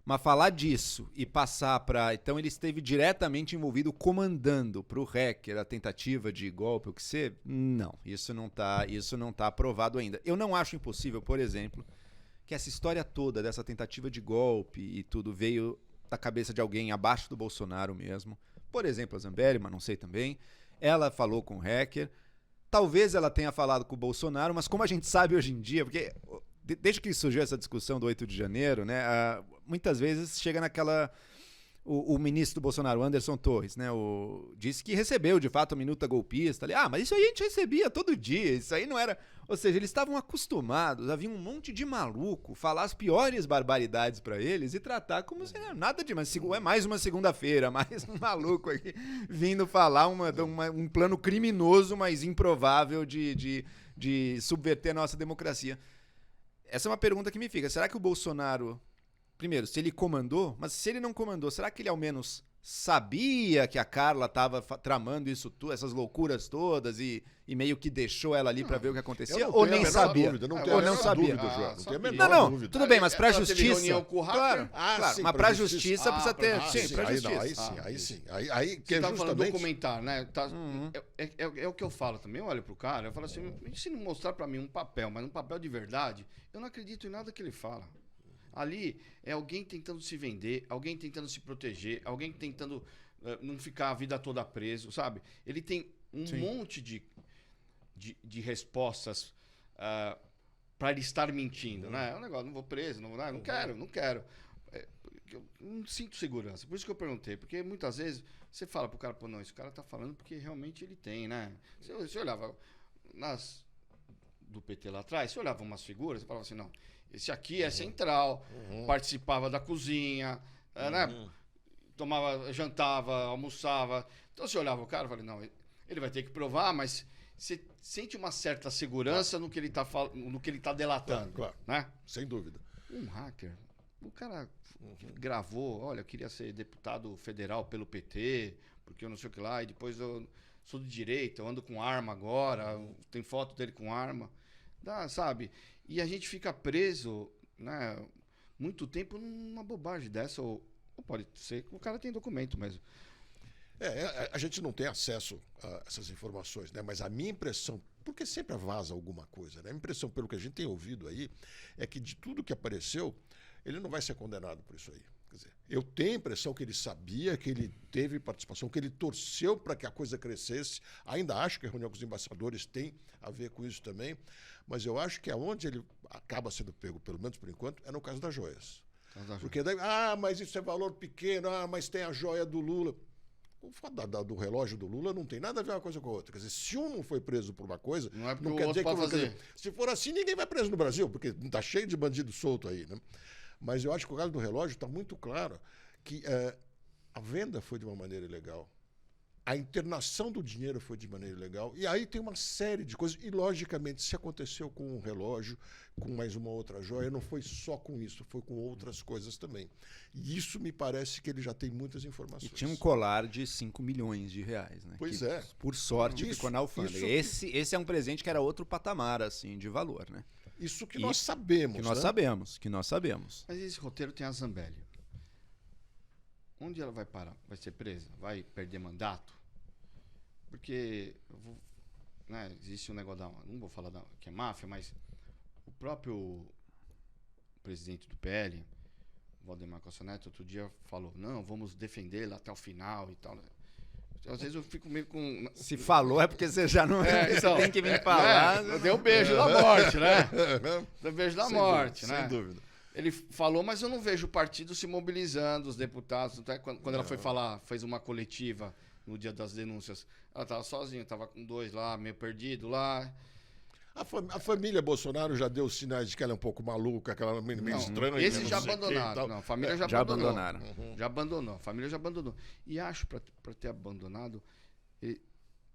Mas falar disso e passar para... Então ele esteve diretamente envolvido comandando para o hacker a tentativa de golpe, o que ser? Não, isso não tá aprovado ainda. Eu não acho impossível, por exemplo, que essa história toda dessa tentativa de golpe e tudo veio da cabeça de alguém abaixo do Bolsonaro mesmo. Por exemplo, a Zambelli, mas não sei também. Ela falou com o hacker. Talvez ela tenha falado com o Bolsonaro, mas como a gente sabe hoje em dia, porque desde que surgiu essa discussão do 8 de janeiro, né, muitas vezes chega naquela... O ministro do Bolsonaro, Anderson Torres, né, disse que recebeu, de fato, a minuta golpista. Ali. Mas isso aí a gente recebia todo dia, isso aí não era... Ou seja, eles estavam acostumados, havia um monte de maluco falar as piores barbaridades para eles e tratar como se nada de... Mas é mais uma segunda-feira, mais um maluco aqui vindo falar um plano criminoso, mas improvável de subverter a nossa democracia. Essa é uma pergunta que me fica. Será que o Bolsonaro... Primeiro, se ele comandou, mas se ele não comandou, será que ele ao menos sabia que a Carla estava tramando isso tudo, essas loucuras todas e meio que deixou ela ali para ver o que acontecia? Ou nem sabia? Dúvida, não ou não sabia? João, não tenho a menor dúvida. Tudo bem, mas para a justiça... Claro, sim, mas para a justiça precisa ter... Sim, para a justiça. Aí sim. Aí que você é tá falando justamente... documentário, né? É o que eu falo também. Eu olho pro cara, eu falo assim, se não mostrar para mim um papel, mas um papel de verdade, eu não acredito em nada que ele fala. Ali é alguém tentando se vender, alguém tentando se proteger, alguém tentando não ficar a vida toda preso, sabe? Ele tem um monte de respostas para ele estar mentindo, né? É um negócio, não vou preso, não quero. Eu não sinto segurança. Por isso que eu perguntei, porque muitas vezes você fala pro cara, pô, não, esse cara tá falando porque realmente ele tem, né? Você olhava do PT lá atrás, você olhava umas figuras, você falava assim, não, esse aqui é central, participava da cozinha, né? Jantava, almoçava. Então você olhava o cara e falava, não, ele vai ter que provar, mas você sente uma certa segurança no que ele tá delatando. Claro, né? Sem dúvida. Um hacker, o cara gravou, olha, eu queria ser deputado federal pelo PT, porque eu não sei o que lá, e depois eu sou de direita, eu ando com arma agora, tem foto dele com arma, sabe? E a gente fica preso, né, muito tempo numa bobagem dessa, ou pode ser que o cara tem documento mesmo. A gente não tem acesso a essas informações, né? Mas a minha impressão, porque sempre vaza alguma coisa, né? A impressão, pelo que a gente tem ouvido aí, é que de tudo que apareceu, ele não vai ser condenado por isso aí. Quer dizer, eu tenho a impressão que ele sabia, que ele teve participação, que ele torceu para que a coisa crescesse. Ainda acho que a reunião com os embaixadores tem a ver com isso também, mas eu acho que aonde ele acaba sendo pego, pelo menos por enquanto, é no caso das joias. Porque daí, mas isso é valor pequeno, mas tem a joia do Lula. O fato do relógio do Lula não tem nada a ver uma coisa com a outra. Quer dizer, se um não foi preso por uma coisa, não quer dizer que fazer. Se for assim, ninguém vai preso no Brasil, porque está cheio de bandido solto aí, né? Mas eu acho que o caso do relógio está muito claro que a venda foi de uma maneira ilegal. A internação do dinheiro foi de maneira ilegal. E aí tem uma série de coisas. E, logicamente, se aconteceu com um relógio, com mais uma outra joia, não foi só com isso, foi com outras coisas também. E isso me parece que ele já tem muitas informações. E tinha um colar de 5 milhões de reais, né? Pois que, por sorte, ficou na alfândega. Esse é um presente que era outro patamar, assim, de valor, né? Isso que nós sabemos. Que nós sabemos. Mas esse roteiro tem a Zambelli. Onde ela vai parar? Vai ser presa? Vai perder mandato? Porque existe um negócio não vou falar que é máfia, mas o próprio presidente do PL, Valdemar Costa Neto, outro dia falou, não, vamos defendê-la até o final e tal. Às vezes eu fico meio com... Se falou é porque você já não então, tem que vir falar. Deu o beijo da morte, né? Deu o beijo da morte, né? Sem dúvida. Ele falou, mas eu não vejo o partido se mobilizando, os deputados. Até quando ela foi falar, fez uma coletiva no dia das denúncias, ela estava sozinha, estava com 2 lá, meio perdido lá. A família Bolsonaro já deu sinais de que ela é um pouco maluca, que ela é meio estranha. Esses já abandonaram. Não, a família já abandonaram. Já abandonou. A família já abandonou. E acho, para ter abandonado,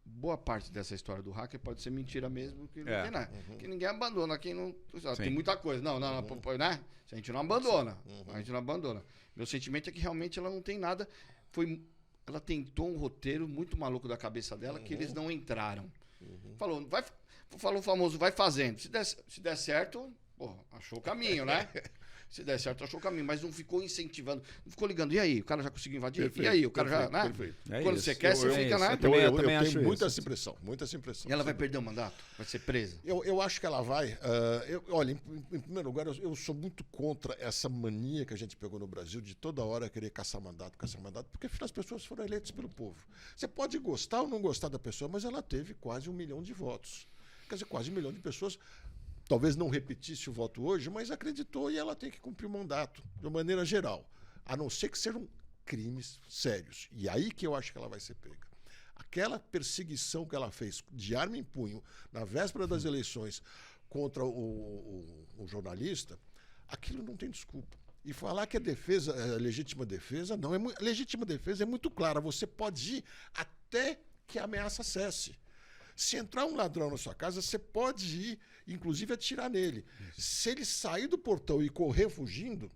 boa parte dessa história do hacker pode ser mentira mesmo, que ninguém abandona. Quem não, tem muita coisa. Não, né? A gente não abandona. A gente não abandona. Meu sentimento é que realmente ela não tem nada. Ela tentou um roteiro muito maluco da cabeça dela que eles não entraram. Falou o famoso, vai fazendo. Se der certo, achou o caminho, né? Se der certo, achou o caminho, mas não ficou incentivando, não ficou ligando. E aí, o cara já conseguiu invadir? Perfeito, e aí, o cara já, né? Perfeito. Quando você quer, você fica, né? Eu também tenho muita essa impressão, muita essa impressão. E ela vai perder o mandato? Vai ser presa? Eu acho que ela vai. Olha, em primeiro lugar, eu sou muito contra essa mania que a gente pegou no Brasil de toda hora querer caçar mandato, porque afinal as pessoas foram eleitas pelo povo. Você pode gostar ou não gostar da pessoa, mas ela teve quase 1 milhão de votos. Quer dizer, quase 1 milhão de pessoas talvez não repetisse o voto hoje, mas acreditou e ela tem que cumprir o mandato, de uma maneira geral. A não ser que sejam crimes sérios. E aí que eu acho que ela vai ser pega. Aquela perseguição que ela fez de arma em punho na véspera das eleições contra o jornalista, aquilo não tem desculpa. E falar que a defesa é legítima defesa, não. Legítima defesa é muito clara. Você pode ir até que a ameaça cesse. Se entrar um ladrão na sua casa, você pode ir, inclusive, atirar nele. Se ele sair do portão e correr fugindo,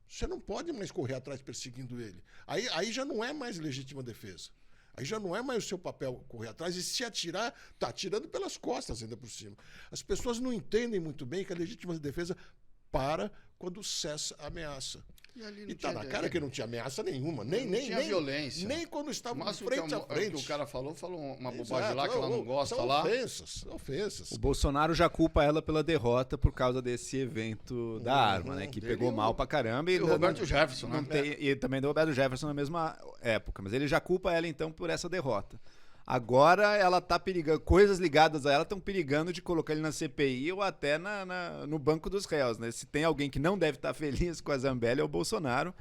você não pode mais correr atrás perseguindo ele. Aí já não é mais legítima defesa. Aí já não é mais o seu papel correr atrás. E se atirar, está atirando pelas costas ainda por cima. As pessoas não entendem muito bem que a legítima defesa para quando cessa a ameaça. E está na cara que não tinha ameaça nenhuma. Nem tinha violência. Nem quando estavam frente a frente. O cara falou uma bobagem lá que ela não gosta são lá. Ofensas. O Bolsonaro já culpa ela pela derrota por causa desse evento da arma, né? Que pegou mal pra caramba. E o Roberto Jefferson, né? E também do Roberto Jefferson na mesma época. Mas ele já culpa ela, então, por essa derrota. Agora ela tá perigando, coisas ligadas a ela estão perigando de colocar ele na CPI ou até no banco dos réus, né? Se tem alguém que não deve estar feliz com a Zambelli é o Bolsonaro.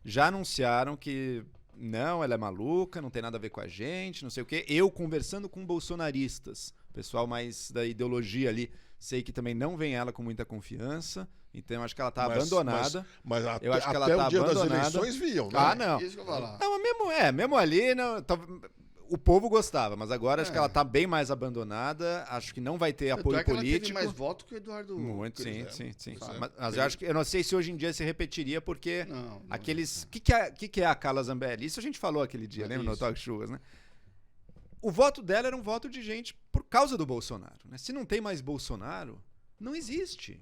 Já anunciaram que não, ela é maluca, não tem nada a ver com a gente, não sei o quê. Eu conversando com bolsonaristas, pessoal mais da ideologia ali, sei que também não vem ela com muita confiança. Então acho que ela tá abandonada. Mas eu acho que ela até tá o dia abandonada. das eleições viam, né? Ah, não. Isso que eu vou falar. Não, mesmo ali, não, o povo gostava, mas agora acho que ela tá bem mais abandonada, acho que não vai ter apoio político. Ela teve mais voto que o Eduardo. Muito, sim. Mas eu acho que eu não sei se hoje em dia se repetiria, porque não aqueles... O que é a Carla Zambelli? Isso a gente falou aquele dia, lembra no Talk Shows, né? O voto dela era um voto de gente por causa do Bolsonaro, né? Se não tem mais Bolsonaro, não existe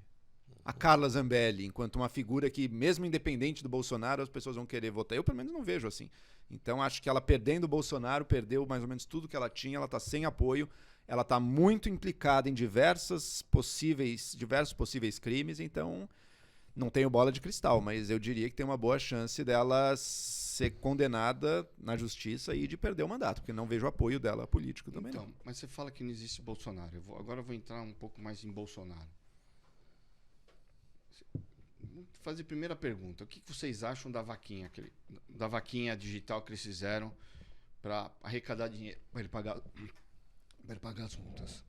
a Carla Zambelli, enquanto uma figura que, mesmo independente do Bolsonaro, as pessoas vão querer votar. Eu, pelo menos, não vejo assim. Então, acho que ela perdendo o Bolsonaro, perdeu mais ou menos tudo que ela tinha, ela está sem apoio, ela está muito implicada em diversos possíveis crimes, então não tenho bola de cristal, mas eu diria que tem uma boa chance dela ser condenada na justiça e de perder o mandato, porque não vejo apoio dela político também. Então, não. mas você fala que não existe Bolsonaro. Agora eu vou entrar um pouco mais em Bolsonaro. Vou fazer a primeira pergunta. O que vocês acham da vaquinha digital que eles fizeram para arrecadar dinheiro para ele pagar as multas?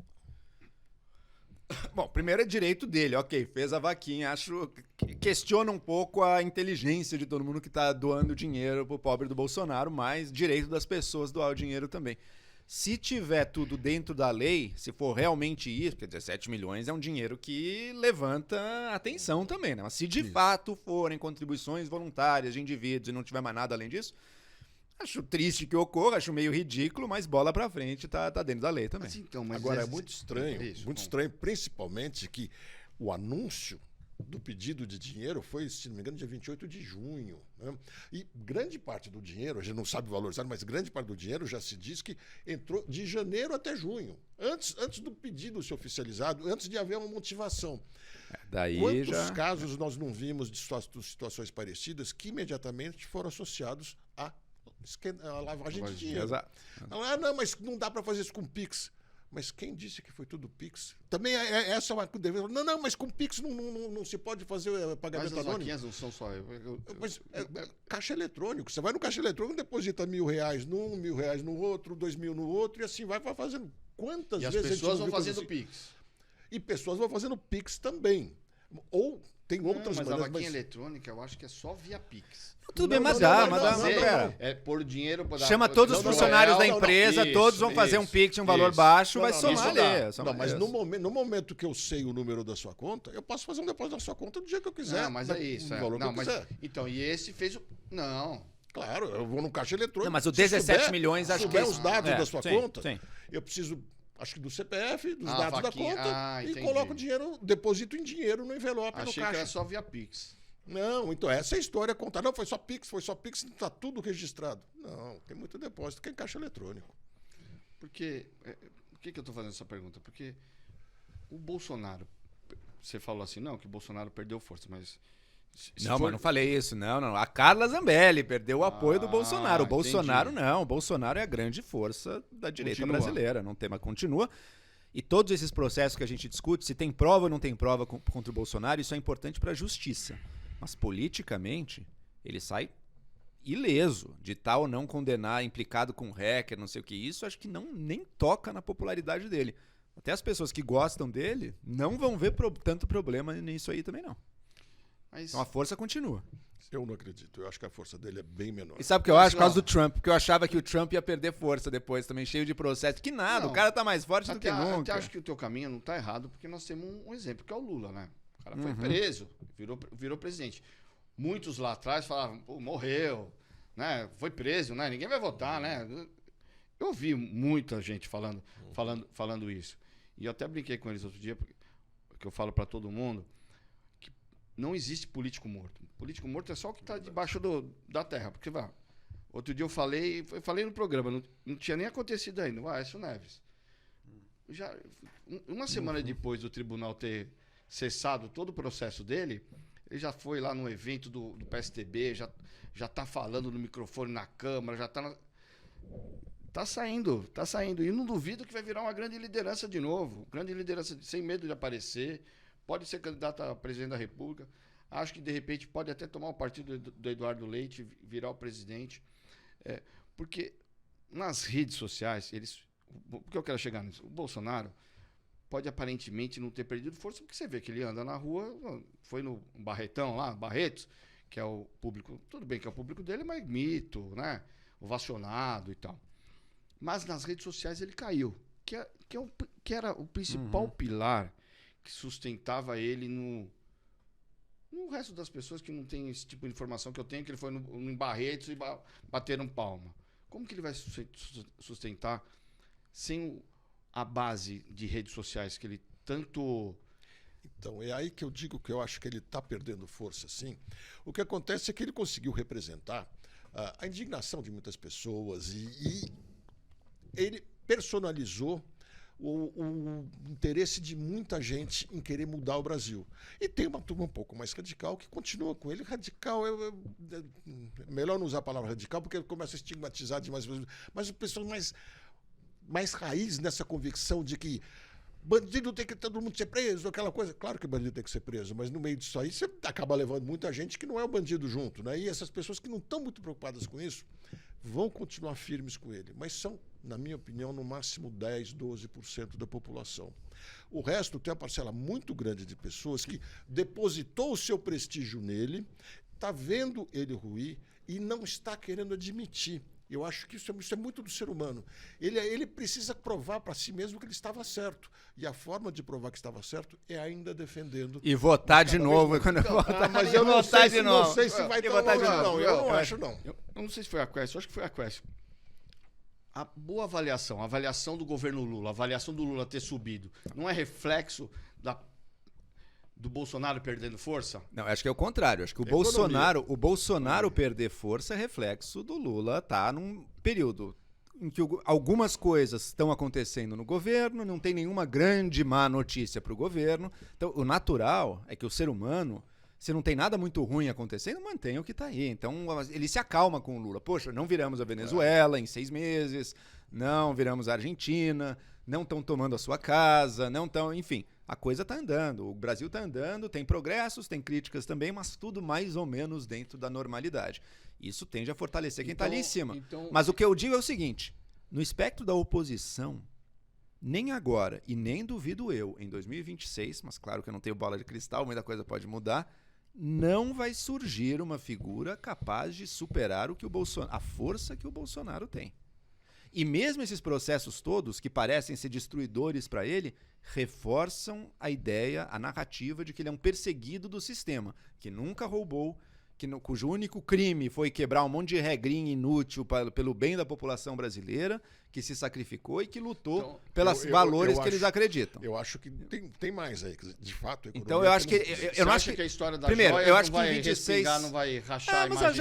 Bom, primeiro é direito dele, ok, fez a vaquinha, acho que questiona um pouco a inteligência de todo mundo que está doando dinheiro pro pobre do Bolsonaro, mas direito das pessoas doar o dinheiro também. Se tiver tudo dentro da lei, se for realmente isso, porque 17 milhões é um dinheiro que levanta atenção também, né? Mas se de fato forem contribuições voluntárias de indivíduos e não tiver mais nada além disso, acho triste que ocorra, acho meio ridículo, mas bola pra frente tá dentro da lei também. Mas agora, é muito estranho, estranho, principalmente que o anúncio do pedido de dinheiro foi, se não me engano, dia 28 de junho. Né? E grande parte do dinheiro, a gente não sabe o valor exato, mas grande parte do dinheiro já se diz que entrou de janeiro até junho. Antes do pedido ser oficializado, antes de haver uma motivação. Quantos casos nós não vimos de situações parecidas que imediatamente foram associados a lavagem de dinheiro? Exato. Não, mas não dá para fazer isso com Pix. Mas quem disse que foi tudo Pix? Também essa é uma... Não, mas com Pix não se pode fazer pagamento anônimo. Mas as vaquinhas não são só... Mas caixa eletrônico. Você vai no caixa eletrônico, deposita R$1.000 num, R$1.000 no outro, R$2.000 no outro, e assim vai fazendo. Quantas vezes as pessoas vão fazendo assim? Pix. E pessoas vão fazendo Pix também. Ou tem outras maneiras. Mas a vaquinha eletrônica, eu acho que é só via Pix. Tudo bem, mas dá. É pôr dinheiro para dar... Chama todos os funcionários da empresa, todos vão fazer um Pix de um valor baixo, vai somar ali. Mas no momento que eu sei o número da sua conta, eu posso fazer um depósito na sua conta do dia que eu quiser. Não, mas é isso. No valor que eu quiser. Então, e esse fez o... Não. Claro, eu vou no caixa eletrônico. Não, mas o 17 milhões, acho que... Se souber os dados da sua conta, sim. Eu preciso... Acho que do CPF, dos dados da conta, e entendi. coloco o dinheiro, deposito em dinheiro no envelope no caixa. Achei que era só via Pix. Não, então essa é a história contada. Não, foi só Pix, está tudo registrado. Não, tem muito depósito que é caixa eletrônico. Porque, por que eu estou fazendo essa pergunta? Porque o Bolsonaro, você falou assim, não, que o Bolsonaro perdeu força, mas... Mas não falei isso, não. A Carla Zambelli perdeu o apoio do Bolsonaro. O Bolsonaro não. O Bolsonaro é a grande força da direita brasileira. Não tem, mas continua. E todos esses processos que a gente discute, se tem prova ou não tem prova contra o Bolsonaro, isso é importante para a justiça. Mas politicamente, ele sai ileso de tal ou não condenar, implicado com hacker, não sei o que. Isso acho que nem toca na popularidade dele. Até as pessoas que gostam dele não vão ver tanto problema nisso aí também, não. Mas... Então a força continua. Eu não acredito. Eu acho que a força dele é bem menor. E sabe o que eu acho? Por causa do Trump. Porque eu achava que o Trump ia perder força depois também, cheio de processo. Que nada, Não, o cara tá mais forte do que até nunca. acho que o teu caminho não tá errado, porque nós temos um exemplo, que é o Lula, né? O cara foi preso, virou presidente. Muitos lá atrás falavam, pô, morreu, né? Foi preso, né? Ninguém vai votar, né? Eu ouvi muita gente falando isso. E eu até brinquei com eles outro dia, porque eu falo para todo mundo que não existe político morto. Político morto é só o que está debaixo da terra. Porque, outro dia eu falei no programa, não tinha nem acontecido ainda, o Aécio Neves. Uma semana depois do tribunal ter cessado todo o processo dele, ele já foi lá num evento do PSTB, já está falando no microfone na Câmara, já está... Tá saindo. E não duvido que vai virar uma grande liderança de novo. Grande liderança sem medo de aparecer. Pode ser candidato a presidente da República. Acho que, de repente, pode até tomar o partido do Eduardo Leite, virar o presidente. Porque nas redes sociais, por que eu quero chegar nisso? O Bolsonaro pode aparentemente não ter perdido força, porque você vê que ele anda na rua, foi no Barretão lá, Barretos, que é o público, tudo bem que é o público dele, mas mito, né? Ovacionado e tal. Mas nas redes sociais ele caiu, que era o principal pilar que sustentava ele no resto das pessoas que não tem esse tipo de informação que eu tenho, que ele foi no Barretos e bateram palma. Como que ele vai sustentar sem a base de redes sociais que ele tanto... Então, é aí que eu digo que eu acho que ele está perdendo força, sim. O que acontece é que ele conseguiu representar a indignação de muitas pessoas e ele personalizou o interesse de muita gente em querer mudar o Brasil. E tem uma turma um pouco mais radical que continua com ele. Radical, melhor não usar a palavra radical, porque começa a estigmatizar demais. Mas o pessoal mais raiz nessa convicção de que bandido tem que todo mundo ser preso, aquela coisa. Claro que bandido tem que ser preso, mas no meio disso aí você acaba levando muita gente que não é o bandido junto, né? E essas pessoas que não estão muito preocupadas com isso vão continuar firmes com ele, mas são, na minha opinião, no máximo 10, 12% da população. O resto tem uma parcela muito grande de pessoas que depositou o seu prestígio nele, está vendo ele ruir e não está querendo admitir. Eu acho que isso é muito do ser humano. Ele precisa provar para si mesmo que ele estava certo. E a forma de provar que estava certo é ainda defendendo... E votar de novo. Quando votar, mas eu não sei se vai ter votar de novo. Não, eu não acho, não. Eu não sei se foi a Quest, eu acho que foi a Quest. A boa avaliação, a avaliação do governo Lula, a avaliação do Lula ter subido, não é reflexo do Bolsonaro perdendo força? Não, acho que é o contrário. Acho que o Bolsonaro perder força é reflexo do Lula estar num período em que algumas coisas estão acontecendo no governo, não tem nenhuma grande má notícia para o governo. Então, o natural é que o ser humano, se não tem nada muito ruim acontecendo, mantenha o que está aí. Então, ele se acalma com o Lula. Poxa, não viramos a Venezuela em 6 meses, não viramos a Argentina, não estão tomando a sua casa, não estão... Enfim, a coisa está andando. O Brasil está andando, tem progressos, tem críticas também, mas tudo mais ou menos dentro da normalidade. Isso tende a fortalecer quem está ali em cima. Mas o que eu digo é o seguinte, no espectro da oposição, nem agora, e nem duvido eu, em 2026, mas claro que eu não tenho bola de cristal, muita coisa pode mudar, não vai surgir uma figura capaz de superar a força que o Bolsonaro tem. E mesmo esses processos todos, que parecem ser destruidores para ele, reforçam a ideia, a narrativa de que ele é um perseguido do sistema, que nunca roubou, cujo único crime foi quebrar um monte de regrinha inútil pelo bem da população brasileira, que se sacrificou e que lutou pelos valores que eles acreditam. Eu acho que tem mais aí, de fato. Então eu acho que eu não acho que a história da primeiro, joia eu acho não vai que em 26 não vai rachar a mas imagem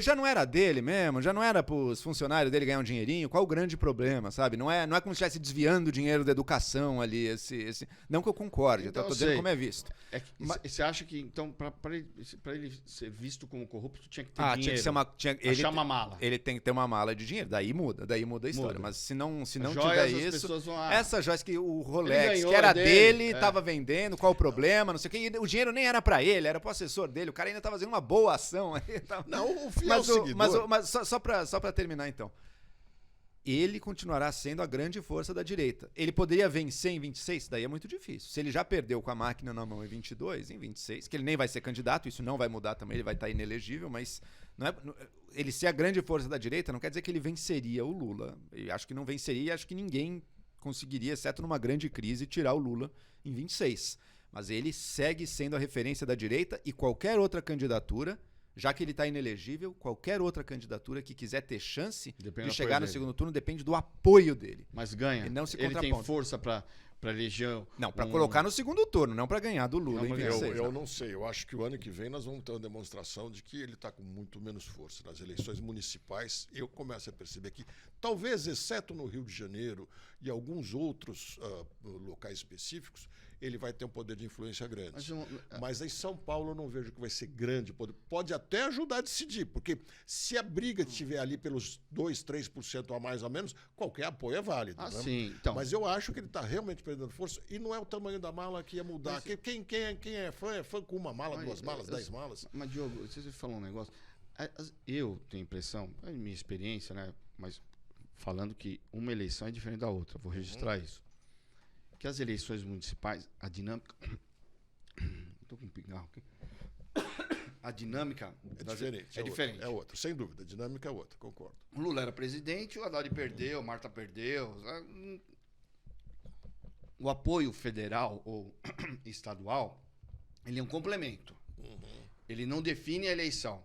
já não era dele mesmo, já não era para os funcionários dele ganhar um dinheirinho. Qual o grande problema, sabe? Não é como se estivesse desviando dinheiro da educação ali, não que eu concorde, então, eu tô dizendo como é visto. Você acha que então para ele ser visto como corrupto tinha que ter dinheiro? Tinha que ser achar uma mala. Ele tem que ter uma mala de dinheiro, daí muda a história. mas se não Joias, tiver as isso, pessoas vão, essas joias que o Rolex, ganhou, que era é dele, tava vendendo, qual o problema, não sei o quê, e o dinheiro nem era pra ele, era pro assessor dele, o cara ainda tava fazendo uma boa ação. Não, o fiel seguidor... Mas só pra terminar, então. Ele continuará sendo a grande força da direita. Ele poderia vencer em 26? Daí é muito difícil. Se ele já perdeu com a máquina na mão em 22, em 26, que ele nem vai ser candidato, isso não vai mudar também, ele vai estar inelegível, mas ele ser a grande força da direita não quer dizer que ele venceria o Lula. Eu acho que não venceria, acho que ninguém conseguiria, exceto numa grande crise, tirar o Lula em 26. Mas ele segue sendo a referência da direita e qualquer outra candidatura, já que ele está inelegível, qualquer outra candidatura que quiser ter chance Depende de do chegar apoio no dele. segundo turno depende do apoio dele. Mas ganha. E não se Ele tem contraponta. força para eleger... Não, para colocar no segundo turno, não para ganhar do Lula Não em pra ganhar. 26. Eu não sei, eu acho que o ano que vem nós vamos ter uma demonstração de que ele está com muito menos força. Nas eleições municipais, eu começo a perceber que, talvez, exceto no Rio de Janeiro e alguns outros locais específicos, ele vai ter um poder de influência grande. Mas em São Paulo eu não vejo que vai ser grande. Pode até ajudar a decidir, porque se a briga estiver ali pelos 2%, 3% a mais ou menos, qualquer apoio é válido. Ah, né? sim. Então, Mas eu acho que ele está realmente perdendo força e não é o tamanho da mala que ia mudar. Mas- Quem é fã com uma mala, duas malas, 10 malas. Mas, Diogo, você falou um negócio. Eu tenho a impressão, é minha experiência, né? Mas falando que uma eleição é diferente da outra, vou registrar isso. Que as eleições municipais, a dinâmica. Estou com um pigarro aqui. A dinâmica É diferente. é diferente. É outra, sem dúvida. A dinâmica é outra, concordo. O Lula era presidente, o Haddad perdeu, a Marta perdeu. O apoio federal ou estadual, ele é um complemento. Ele não define a eleição.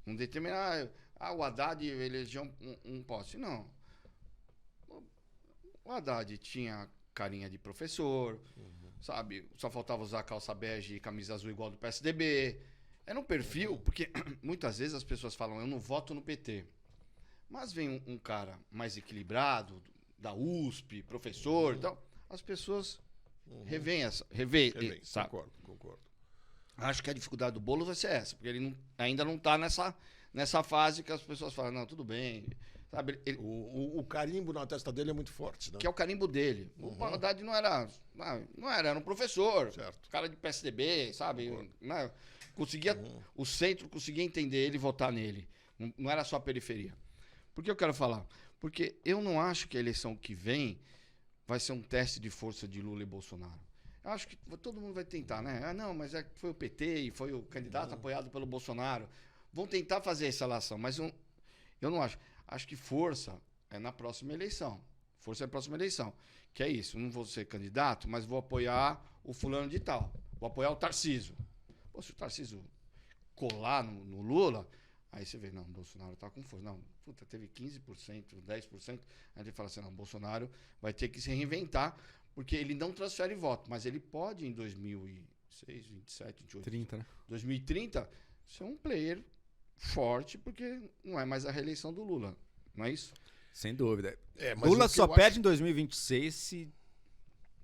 Não determina, o Haddad elegeu um poste. Não. O Haddad tinha carinha de professor, sabe? Só faltava usar calça bege e camisa azul igual do PSDB. Era um perfil, porque muitas vezes as pessoas falam, eu não voto no PT. Mas vem um cara mais equilibrado, da USP, professor, então as pessoas revêem, sabe? Concordo. Acho que a dificuldade do Boulos vai ser essa, porque ele ainda não está nessa fase que as pessoas falam, não, tudo bem, sabe? O carimbo na testa dele é muito forte, né? Que é o carimbo dele. O Haddad era um professor, Certo. cara de PSDB, sabe? Né? O centro conseguia entender ele e votar nele. Não era só a periferia. Por que eu quero falar? Porque eu não acho que a eleição que vem vai ser um teste de força de Lula e Bolsonaro. Eu acho que todo mundo vai tentar, né? Ah, não, mas foi o PT e foi o candidato apoiado pelo Bolsonaro. Vão tentar fazer essa relação, mas eu não acho. Acho que força é na próxima eleição. Força é na próxima eleição. Que é isso, não vou ser candidato, mas vou apoiar o fulano de tal. Vou apoiar o Tarcísio. Pô, se o Tarcísio colar no Lula, aí você vê, não, o Bolsonaro tá com força. Não, puta, teve 15%, 10%. Aí ele fala assim, não, o Bolsonaro vai ter que se reinventar, porque ele não transfere voto, mas ele pode em 2006, 27, 28, 30, né? 2030 ser um player forte, porque não é mais a reeleição do Lula, não é isso? Sem dúvida. Mas Lula o que só eu perde acho- em 2026 se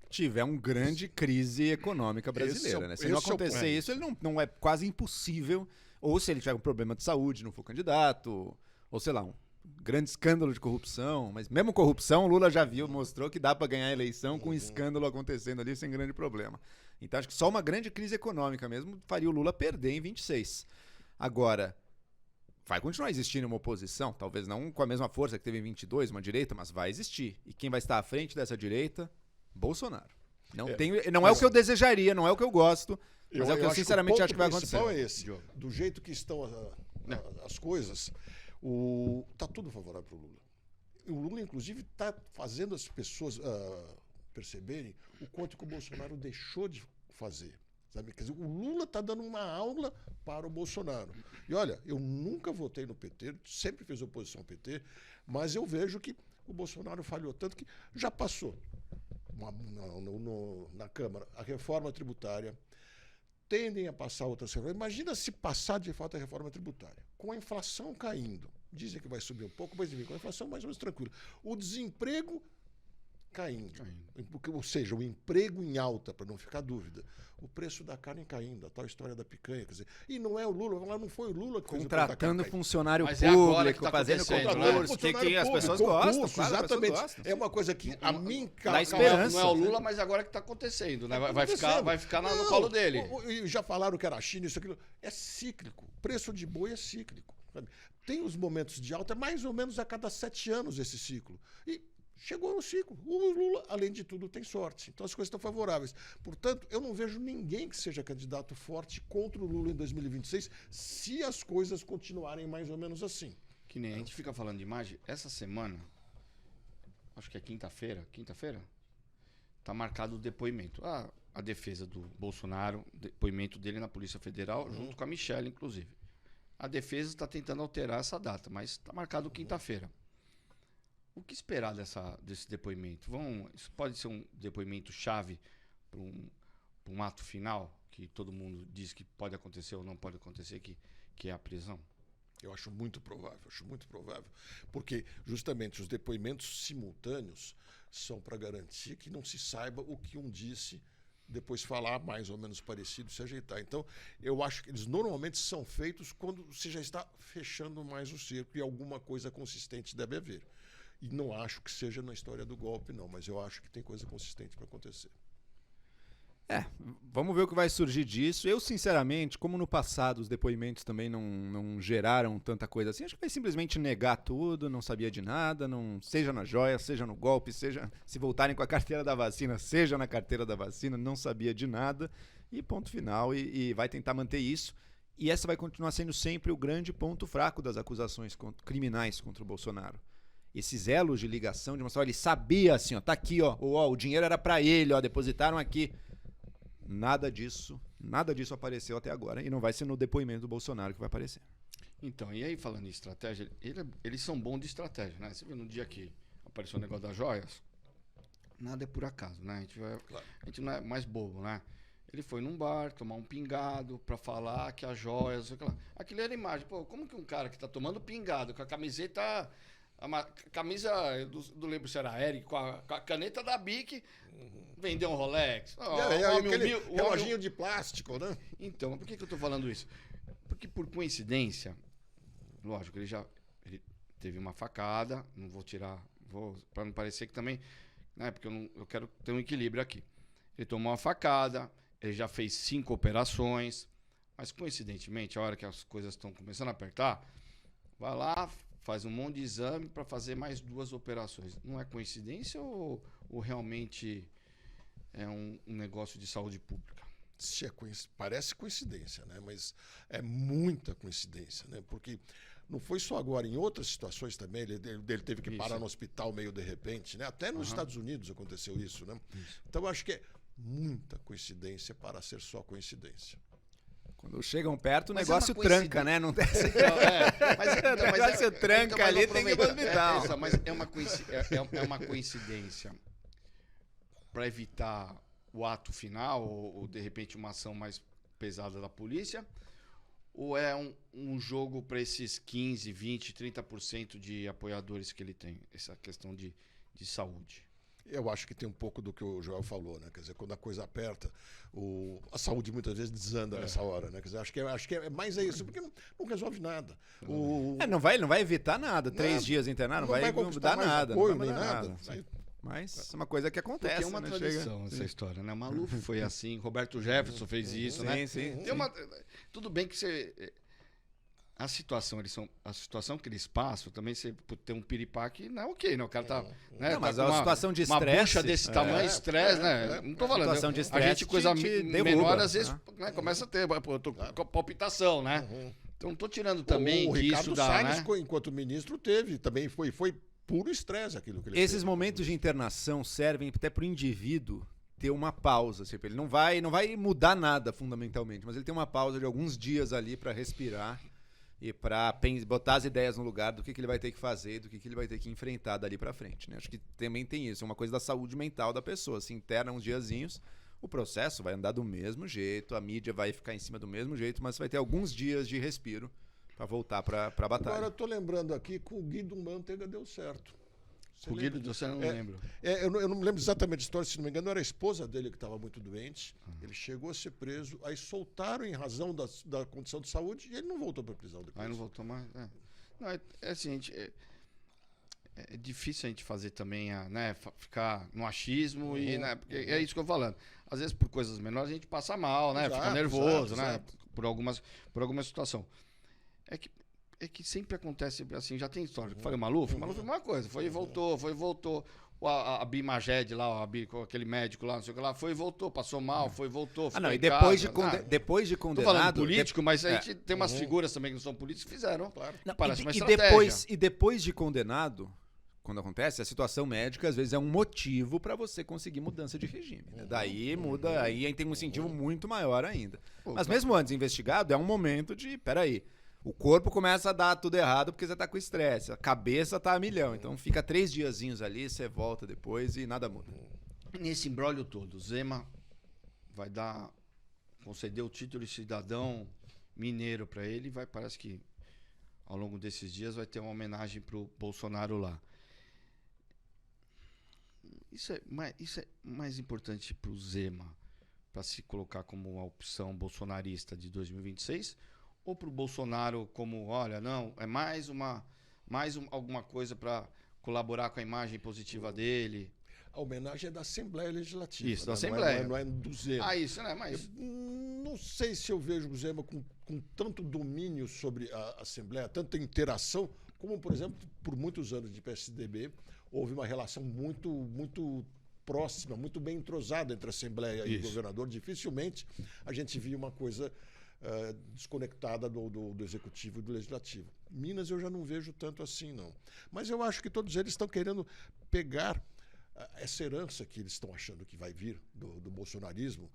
tiver uma grande crise econômica brasileira, Esse é o- né? Se não esse é o acontecer ponto. isso, ele não é quase impossível, ou se ele tiver um problema de saúde, não for candidato, ou sei lá, um grande escândalo de corrupção, mas mesmo corrupção, o Lula já mostrou que dá para ganhar a eleição com um escândalo acontecendo ali sem grande problema. Então acho que só uma grande crise econômica mesmo faria o Lula perder em 26. Agora, vai continuar existindo uma oposição, talvez não com a mesma força que teve em 22, uma direita, mas vai existir. E quem vai estar à frente dessa direita? Bolsonaro. Não é o que eu desejaria, não é o que eu gosto, mas é o que eu sinceramente acho que vai acontecer. O ponto principal é esse. Do jeito que estão as coisas, tá tudo favorável para o Lula. O Lula, inclusive, está fazendo as pessoas perceberem o quanto que o Bolsonaro deixou de fazer. Sabe? Quer dizer, o Lula está dando uma aula para o Bolsonaro. E olha, eu nunca votei no PT, sempre fiz oposição ao PT, mas eu vejo que o Bolsonaro falhou tanto que já passou na Câmara a reforma tributária. Tendem a passar outras reformas. Imagina se passar de fato a reforma tributária. Com a inflação caindo. Dizem que vai subir um pouco, mas enfim, com a inflação mais ou menos tranquila. O desemprego caindo. Porque, ou seja, o emprego em alta, para não ficar dúvida. O preço da carne caindo, a tal história da picanha. Quer dizer, e não é o Lula, não foi o Lula que fez o preço da Contratando carne cair. funcionário Mas é agora que público, tá fazendo acontecendo, né? concurso, que as pessoas gostam. Claro, Exatamente. as pessoas gostam. É uma coisa que a mim Dá esperança. Não é o Lula, mas agora que está acontecendo, né? Vai ficar no colo dele. E já falaram que era a China, isso, aquilo. É cíclico. O preço de boi é cíclico. Sabe? Tem os momentos de alta, mais ou menos a cada 7 anos esse ciclo. E chegou no ciclo. O Lula, além de tudo, tem sorte. Então as coisas estão favoráveis. Portanto, eu não vejo ninguém que seja candidato forte contra o Lula em 2026 se as coisas continuarem mais ou menos assim. Que nem a gente fica falando de imagem. Essa semana, acho que é quinta-feira, tá marcado o depoimento. A defesa do Bolsonaro, depoimento dele na Polícia Federal, junto com a Michelle, inclusive. A defesa está tentando alterar essa data, mas está marcado quinta-feira. O que esperar desse depoimento? Isso pode ser um depoimento chave para um ato final, que todo mundo diz que pode acontecer ou não pode acontecer, que é a prisão? Eu acho muito provável. Porque justamente os depoimentos simultâneos são para garantir que não se saiba o que um disse, depois falar mais ou menos parecido, se ajeitar. Então, eu acho que eles normalmente são feitos quando você já está fechando mais o cerco e alguma coisa consistente deve haver. E não acho que seja na história do golpe, não, mas eu acho que tem coisa consistente para acontecer. Vamos ver o que vai surgir disso. Eu, sinceramente, como no passado os depoimentos também não geraram tanta coisa assim, acho que vai simplesmente negar tudo, não sabia de nada, seja na joia, seja no golpe, seja se voltarem com a carteira da vacina, seja na carteira da vacina, não sabia de nada, e ponto final, e vai tentar manter isso. E essa vai continuar sendo sempre o grande ponto fraco das acusações criminais contra o Bolsonaro. Esses elos de ligação, de mostrar, ele sabia assim, tá aqui, o dinheiro era para ele, depositaram aqui. Nada disso apareceu até agora e não vai ser no depoimento do Bolsonaro que vai aparecer. Então, e aí falando em estratégia, eles são bons de estratégia, né? Você viu no dia que apareceu o negócio das joias? Nada é por acaso, né? A gente não é mais bobo, né? Ele foi num bar tomar um pingado pra falar que as joias... Aquilo era imagem. Pô, como que um cara que tá tomando pingado com a camiseta... A camisa, não lembro se era Eric, com a caneta da Bic, vendeu um Rolex. Aquele reloginho de plástico, né? Então, por que eu tô falando isso? Porque por coincidência, lógico, ele teve uma facada, não vou tirar, para não parecer que também, né, porque eu quero ter um equilíbrio aqui. Ele tomou uma facada, ele já fez 5 operações, mas coincidentemente, a hora que as coisas estão começando a apertar, vai lá, faz um monte de exame para fazer mais 2 operações. Não é coincidência ou realmente é um negócio de saúde pública? Parece coincidência, né? Mas é muita coincidência, né? Porque não foi só agora, em outras situações também, ele teve que parar no hospital meio de repente, né? Até nos Estados Unidos aconteceu isso, né? Então eu acho que é muita coincidência para ser só coincidência. Quando chegam perto, o negócio tranca, né? Não tem... o negócio tranca ali, tem que ir pro hospital. Mas é uma coincidência para evitar o ato final ou, de repente, uma ação mais pesada da polícia? Ou é um jogo para esses 15, 20, 30% de apoiadores que ele tem? Essa questão de saúde. Eu acho que tem um pouco do que o Joel falou, né? Quer dizer, quando a coisa aperta, a saúde muitas vezes desanda nessa hora, né? Quer dizer, acho que é mais isso, porque não resolve nada. Não vai evitar nada. 3 dias internado, não vai mudar nada. Apoio, não vai nem mudar nada. Mas é uma coisa que acontece. Tem uma tradição essa história, né? Maluf foi assim, Roberto Jefferson fez isso, né? Sim. Tudo bem que você... A situação que eles passam, também você tem um piripaque, não é ok, né? O cara tá... Né, não, mas tá a situação de estresse... Uma bucha desse tamanho, estresse, né? Não tô falando. Situação de estresse, a gente, coisa menor, às vezes, né? começa a ter palpitação, né? Então, não tô tirando também o que Ricardo isso dá, Salles, né? enquanto ministro, teve. Também foi puro estresse aquilo que ele Esses fez. momentos de internação servem até para o indivíduo ter uma pausa. Tipo, ele não vai mudar nada, fundamentalmente, mas ele tem uma pausa de alguns dias ali para respirar e para botar as ideias no lugar do que ele vai ter que fazer, do que ele vai ter que enfrentar dali para frente, né? Acho que também tem isso, é uma coisa da saúde mental da pessoa. Se interna uns diazinhos, o processo vai andar do mesmo jeito, a mídia vai ficar em cima do mesmo jeito, mas vai ter alguns dias de respiro para voltar para a batalha. Agora eu tô lembrando aqui que o Guido Mantega deu certo. Você O lembra? Guido, você não É, lembro. eu não me lembro exatamente da história, se não me engano, era a esposa dele que estava muito doente. Ele chegou a ser preso, aí soltaram em razão da condição de saúde e ele não voltou para a prisão depois. Aí não voltou mais. Não, é assim, é difícil a gente fazer também, né, ficar no achismo e, né, porque é isso que eu tô falando. Às vezes por coisas menores a gente passa mal, né, fica Exato, nervoso, exato, né, exato. por alguma situação. É que sempre acontece assim, já tem história. Falei, o Maluf é uma coisa, foi e voltou. A Bimaged lá, aquele médico lá, não sei o que lá, foi e voltou, passou mal, foi e voltou. Ah, não, e em depois, casa. depois de Tô condenado... falando político, mas a gente tem umas figuras também que não são políticos que fizeram. Claro. Não, Parece uma e estratégia. depois de condenado, quando acontece, a situação médica às vezes é um motivo para você conseguir mudança de regime. Né? Daí muda, aí tem um incentivo muito maior ainda. Mas mesmo antes investigado, é um momento de, peraí, o corpo começa a dar tudo errado porque você tá com estresse, a cabeça tá a milhão. Então fica 3 diazinhos ali, você volta depois e nada muda. Nesse imbróglio todo, Zema vai conceder o título de cidadão mineiro para ele, parece que ao longo desses dias vai ter uma homenagem pro Bolsonaro lá. Isso é mais importante pro Zema para se colocar como uma opção bolsonarista de 2026 ou pro Bolsonaro como, olha, não, é alguma coisa para colaborar com a imagem positiva dele? A homenagem é da Assembleia Legislativa. Isso, da né? Assembleia. Não é do Zema. Ah, isso, né? Mas Não sei se eu vejo o Zema com tanto domínio sobre a Assembleia, tanta interação, como, por exemplo, por muitos anos de PSDB, houve uma relação muito próxima, muito bem entrosada entre a Assembleia e o governador. Dificilmente a gente via uma coisa desconectada do Executivo e do Legislativo. Minas eu já não vejo tanto assim, não. Mas eu acho que todos eles estão querendo pegar essa herança que eles estão achando que vai vir do bolsonarismo.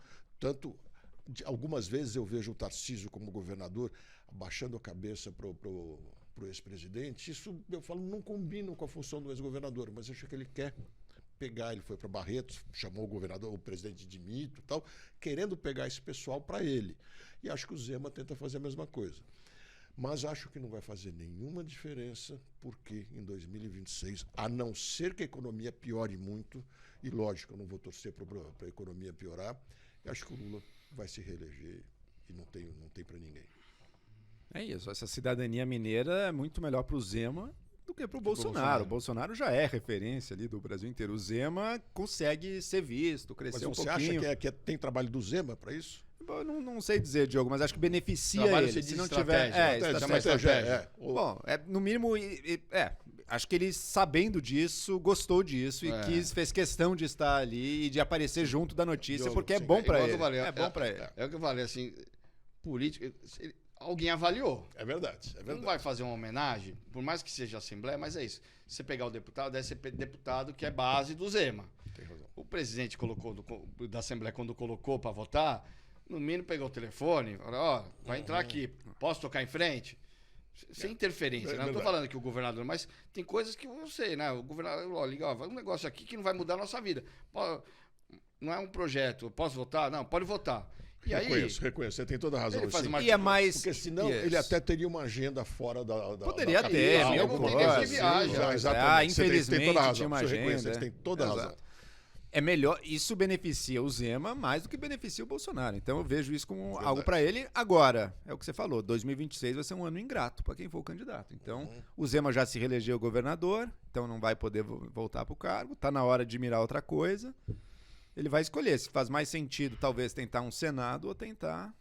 Algumas vezes eu vejo o Tarcísio como governador abaixando a cabeça para o ex-presidente. Isso, eu falo, não combina com a função do ex-governador, mas acho que ele quer pegar. Ele foi para Barretos, chamou o presidente de mito e tal, querendo pegar esse pessoal para ele. E acho que o Zema tenta fazer a mesma coisa. Mas acho que não vai fazer nenhuma diferença, porque em 2026, a não ser que a economia piore muito, e lógico, eu não vou torcer para a economia piorar, eu acho que o Lula vai se reeleger e não tem para ninguém. É isso, essa cidadania mineira é muito melhor para o Zema do que para o Bolsonaro. O Bolsonaro já é referência ali do Brasil inteiro. O Zema consegue ser visto, crescer um pouquinho. Mas você acha que tem trabalho do Zema para isso? Eu não sei dizer, Diogo, mas acho que beneficia Trabalho ele. se não diz tiver... estratégia. Bom, no mínimo... acho que ele, sabendo disso, gostou disso e fez questão de estar ali e de aparecer junto da notícia, Diogo, porque é sim, bom para ele. É bom para ele. É o que eu falei, assim, política... Alguém avaliou. É verdade. Não vai fazer uma homenagem, por mais que seja Assembleia, mas é isso. Se você pegar o deputado, deve ser deputado que é base do Zema. Tem razão. O presidente colocou da Assembleia, quando colocou para votar, no mínimo pegou o telefone, falou, ó, vai entrar aqui, posso tocar em frente? Sem interferência, né? Não estou falando que o governador, mas tem coisas que eu sei, né? O governador, liga, ó, um negócio aqui que não vai mudar a nossa vida. Não é um projeto, posso votar? Não, pode votar. E reconheço, você tem toda a razão. Ele faz uma... E é mais... Porque senão ele até teria uma agenda fora da Poderia da ter, capital, mil alguma coisas. coisa. Viagem. Exatamente. Infelizmente, tem toda a razão. tinha uma agenda. Você tem toda a razão. É melhor, isso beneficia o Zema mais do que beneficia o Bolsonaro. Então eu vejo isso como algo para ele. Agora, é o que você falou, 2026 vai ser um ano ingrato para quem for o candidato. Então, o Zema já se reelegeu governador, então não vai poder voltar para o cargo. Está na hora de mirar outra coisa. Ele vai escolher se faz mais sentido talvez tentar um Senado ou tentar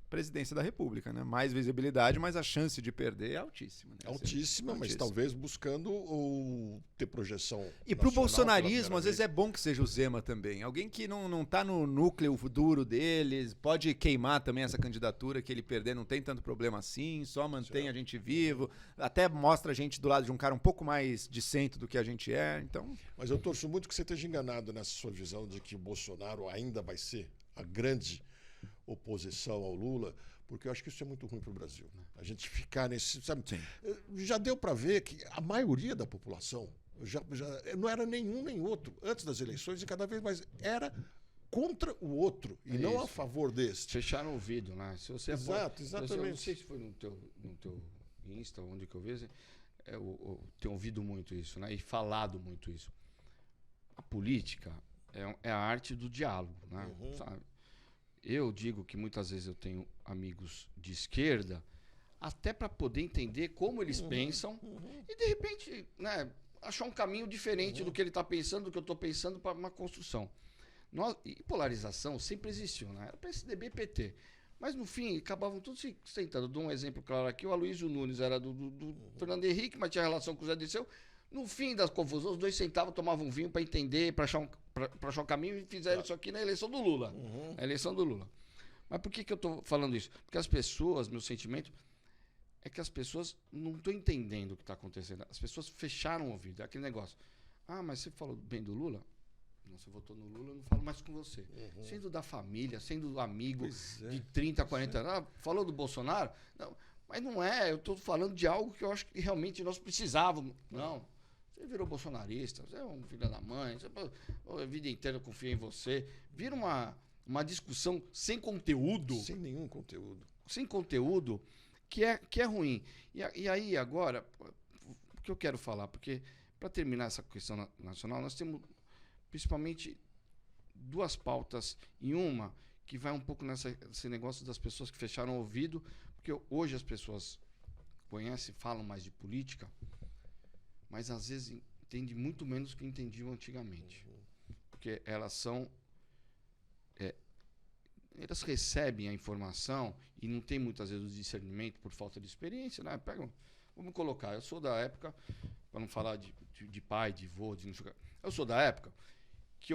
presidência da República, né? Mais visibilidade, mas a chance de perder é altíssima. Né? Altíssima, mas talvez buscando ter projeção. E para o bolsonarismo, às vezes é bom que seja o Zema também. Alguém que não está no núcleo duro deles, pode queimar também essa candidatura, que ele perder não tem tanto problema assim, só mantém a gente vivo, até mostra a gente do lado de um cara um pouco mais de centro do que a gente é. Então... Mas eu torço muito que você esteja enganado nessa sua visão de que o Bolsonaro ainda vai ser a grande oposição ao Lula, porque eu acho que isso é muito ruim para o Brasil. Né? A gente ficar nesse... Sabe, já deu para ver que a maioria da população já não era nenhum nem outro antes das eleições e cada vez mais era contra o outro e não a favor deste. Fecharam o ouvido, né? Se você Exatamente. Eu não sei se foi no teu Insta, onde que eu vi. eu tenho ouvido muito isso, né? E falado muito isso. A política é a arte do diálogo, né? Sabe? Eu digo que muitas vezes eu tenho amigos de esquerda até para poder entender como eles pensam e, de repente, né, achar um caminho diferente do que ele está pensando, do que eu estou pensando para uma construção. E polarização sempre existiu, né? Era PSDB e PT. Mas, no fim, acabavam todos se sentando. Dou um exemplo claro aqui. O Aloysio Nunes era do Fernando Henrique, mas tinha relação com o Zé Dirceu. No fim das confusões, os dois sentavam, tomavam um vinho para entender, para achar um caminho e fizeram isso aqui na eleição do Lula. Na eleição do Lula. Mas por que eu estou falando isso? Porque as pessoas, meu sentimento é que as pessoas não estão entendendo o que está acontecendo. As pessoas fecharam o ouvido. É aquele negócio. Ah, mas você falou bem do Lula? Não, você votou no Lula, eu não falo mais com você. Sendo da família, sendo amigo de 30, 40 anos. Ah, falou do Bolsonaro? Não, mas não é. Eu estou falando de algo que eu acho que realmente nós precisávamos. Não. Você virou bolsonarista, você é um filho da mãe, a vida inteira eu confio em você. Vira uma discussão sem conteúdo. Sem nenhum conteúdo. Sem conteúdo, que é ruim. E aí, agora, o que eu quero falar? Porque, para terminar essa questão nacional, nós temos principalmente duas pautas. E uma que vai um pouco nesse negócio das pessoas que fecharam o ouvido, porque hoje as pessoas conhecem, falam mais de política, mas às vezes entendem muito menos do que entendiam antigamente. Porque elas são... elas recebem a informação e não tem muitas vezes o discernimento por falta de experiência, né? Vamos colocar, eu sou da época, para não falar de pai, de vô, eu sou da época que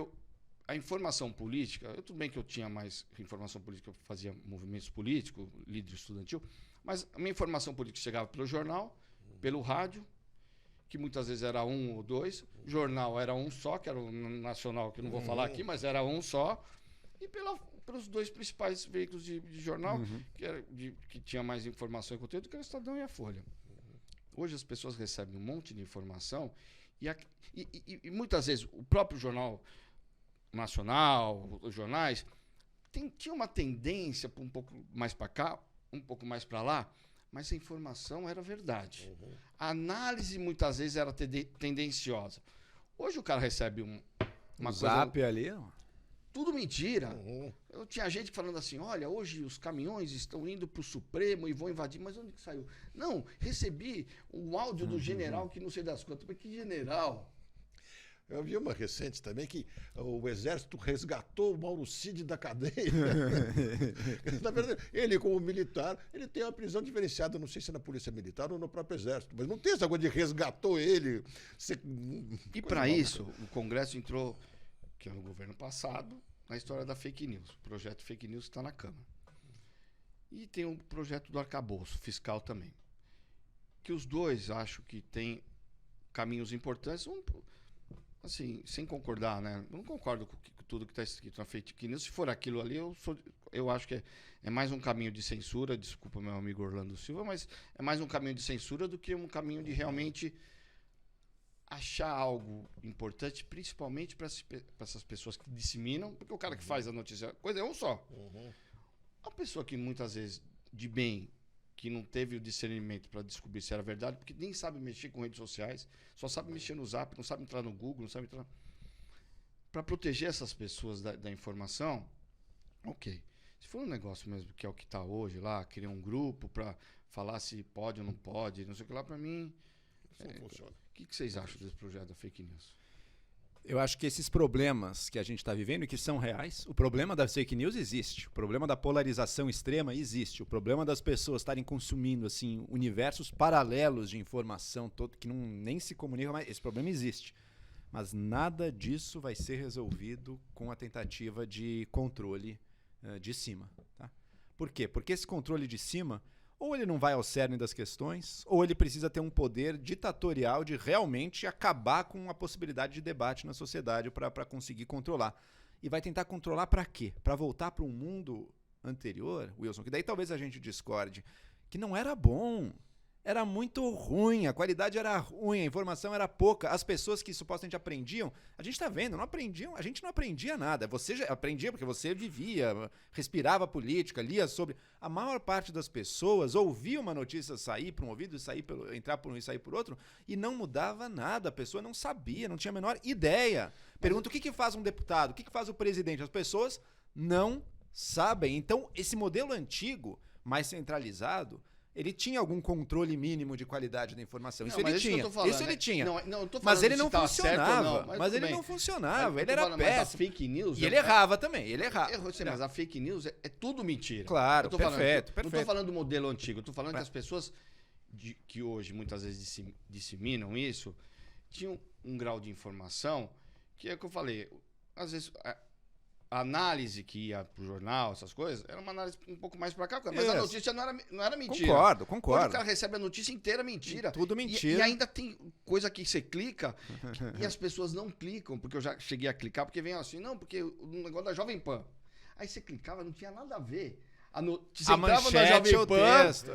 a informação política, tudo bem que eu tinha mais informação política, eu fazia movimentos políticos, líder estudantil, mas a minha informação política chegava pelo jornal, pelo rádio, que muitas vezes era um ou dois, jornal era um só, que era o nacional, que eu não vou falar aqui, mas era um só, e pelos dois principais veículos de jornal, que tinha mais informação e conteúdo, que era o Estadão e a Folha. Hoje as pessoas recebem um monte de informação e muitas vezes o próprio jornal nacional, os jornais, tinha uma tendência um pouco mais para cá, um pouco mais para lá, mas a informação era verdade. A análise muitas vezes era tendenciosa. Hoje o cara recebe uma coisa... Zap ali... Tudo mentira. Eu tinha gente falando assim, olha, hoje os caminhões estão indo para o Supremo e vão invadir, mas onde que saiu? Não, recebi um áudio do general que não sei das quantas. Mas que general? Eu vi uma recente também que o Exército resgatou o Mauro Cid da cadeia. Na verdade, ele como militar, ele tem uma prisão diferenciada, não sei se é na Polícia Militar ou no próprio Exército, mas não tem essa coisa de resgatou ele. E para isso, o Congresso entrou, que é no governo passado, na história da fake news. O projeto fake news está na Câmara. E tem um projeto do arcabouço fiscal também. Que os dois acho que tem caminhos importantes. Assim, sem concordar, né? Eu não concordo com tudo que está escrito na fake news. Se for aquilo ali, eu acho que é mais um caminho de censura. Desculpa, meu amigo Orlando Silva, mas é mais um caminho de censura do que um caminho de realmente achar algo importante, principalmente para essas pessoas que disseminam, porque o cara que faz a notícia, coisa é um só. A pessoa que muitas vezes, de bem, que não teve o discernimento para descobrir se era verdade, porque nem sabe mexer com redes sociais, só sabe mexer no Zap, não sabe entrar no Google, não sabe entrar... Para proteger essas pessoas da informação, ok. Se for um negócio mesmo, que é o que está hoje lá, criar um grupo para falar se pode ou não pode, não sei o que lá, para mim... Isso não funciona. O que vocês acham desse projeto da fake news? Eu acho que esses problemas que a gente está vivendo e que são reais, o problema da fake news existe, o problema da polarização extrema existe, o problema das pessoas estarem consumindo assim universos paralelos de informação que nem se comunicam, mas esse problema existe. Mas nada disso vai ser resolvido com a tentativa de controle de cima. Tá? Por quê? Porque esse controle de cima, ou ele não vai ao cerne das questões, ou ele precisa ter um poder ditatorial de realmente acabar com a possibilidade de debate na sociedade para conseguir controlar. E vai tentar controlar para quê? Para voltar para um mundo anterior, Wilson, que daí talvez a gente discorde, que não era bom. era muito ruim, a qualidade era ruim, a informação era pouca. As pessoas que supostamente aprendiam, a gente está vendo, não aprendiam, a gente não aprendia nada. Você já aprendia porque você vivia, respirava política, lia sobre. A maior parte das pessoas ouvia uma notícia sair por um ouvido e entrar por um e sair por outro, e não mudava nada. A pessoa não sabia, não tinha a menor ideia. Pergunta o que faz um deputado, o que faz o presidente. As pessoas não sabem. Então, esse modelo antigo, mais centralizado, ele tinha algum controle mínimo de qualidade da informação. Isso ele tinha. Isso ele tinha. Mas ele não funcionava. Mas ele não funcionava. Ele era péssimo. Fake news. E ele errava também. Ele errava. Mas a fake news é tudo mentira. Claro, perfeito. Não estou falando do modelo antigo. Estou falando que as pessoas que hoje muitas vezes disseminam isso tinham um grau de informação que é o que eu falei. Às vezes a análise que ia pro jornal, essas coisas, era uma análise um pouco mais pra cá, mas a notícia não era mentira. Concordo. Quando o cara recebe a notícia inteira, mentira. Tudo mentira. E ainda tem coisa que você clica e as pessoas não clicam, porque eu já cheguei a clicar, porque vem assim, não, porque o negócio da Jovem Pan. Aí você clicava, não tinha nada a ver. Você a manchete, o texto.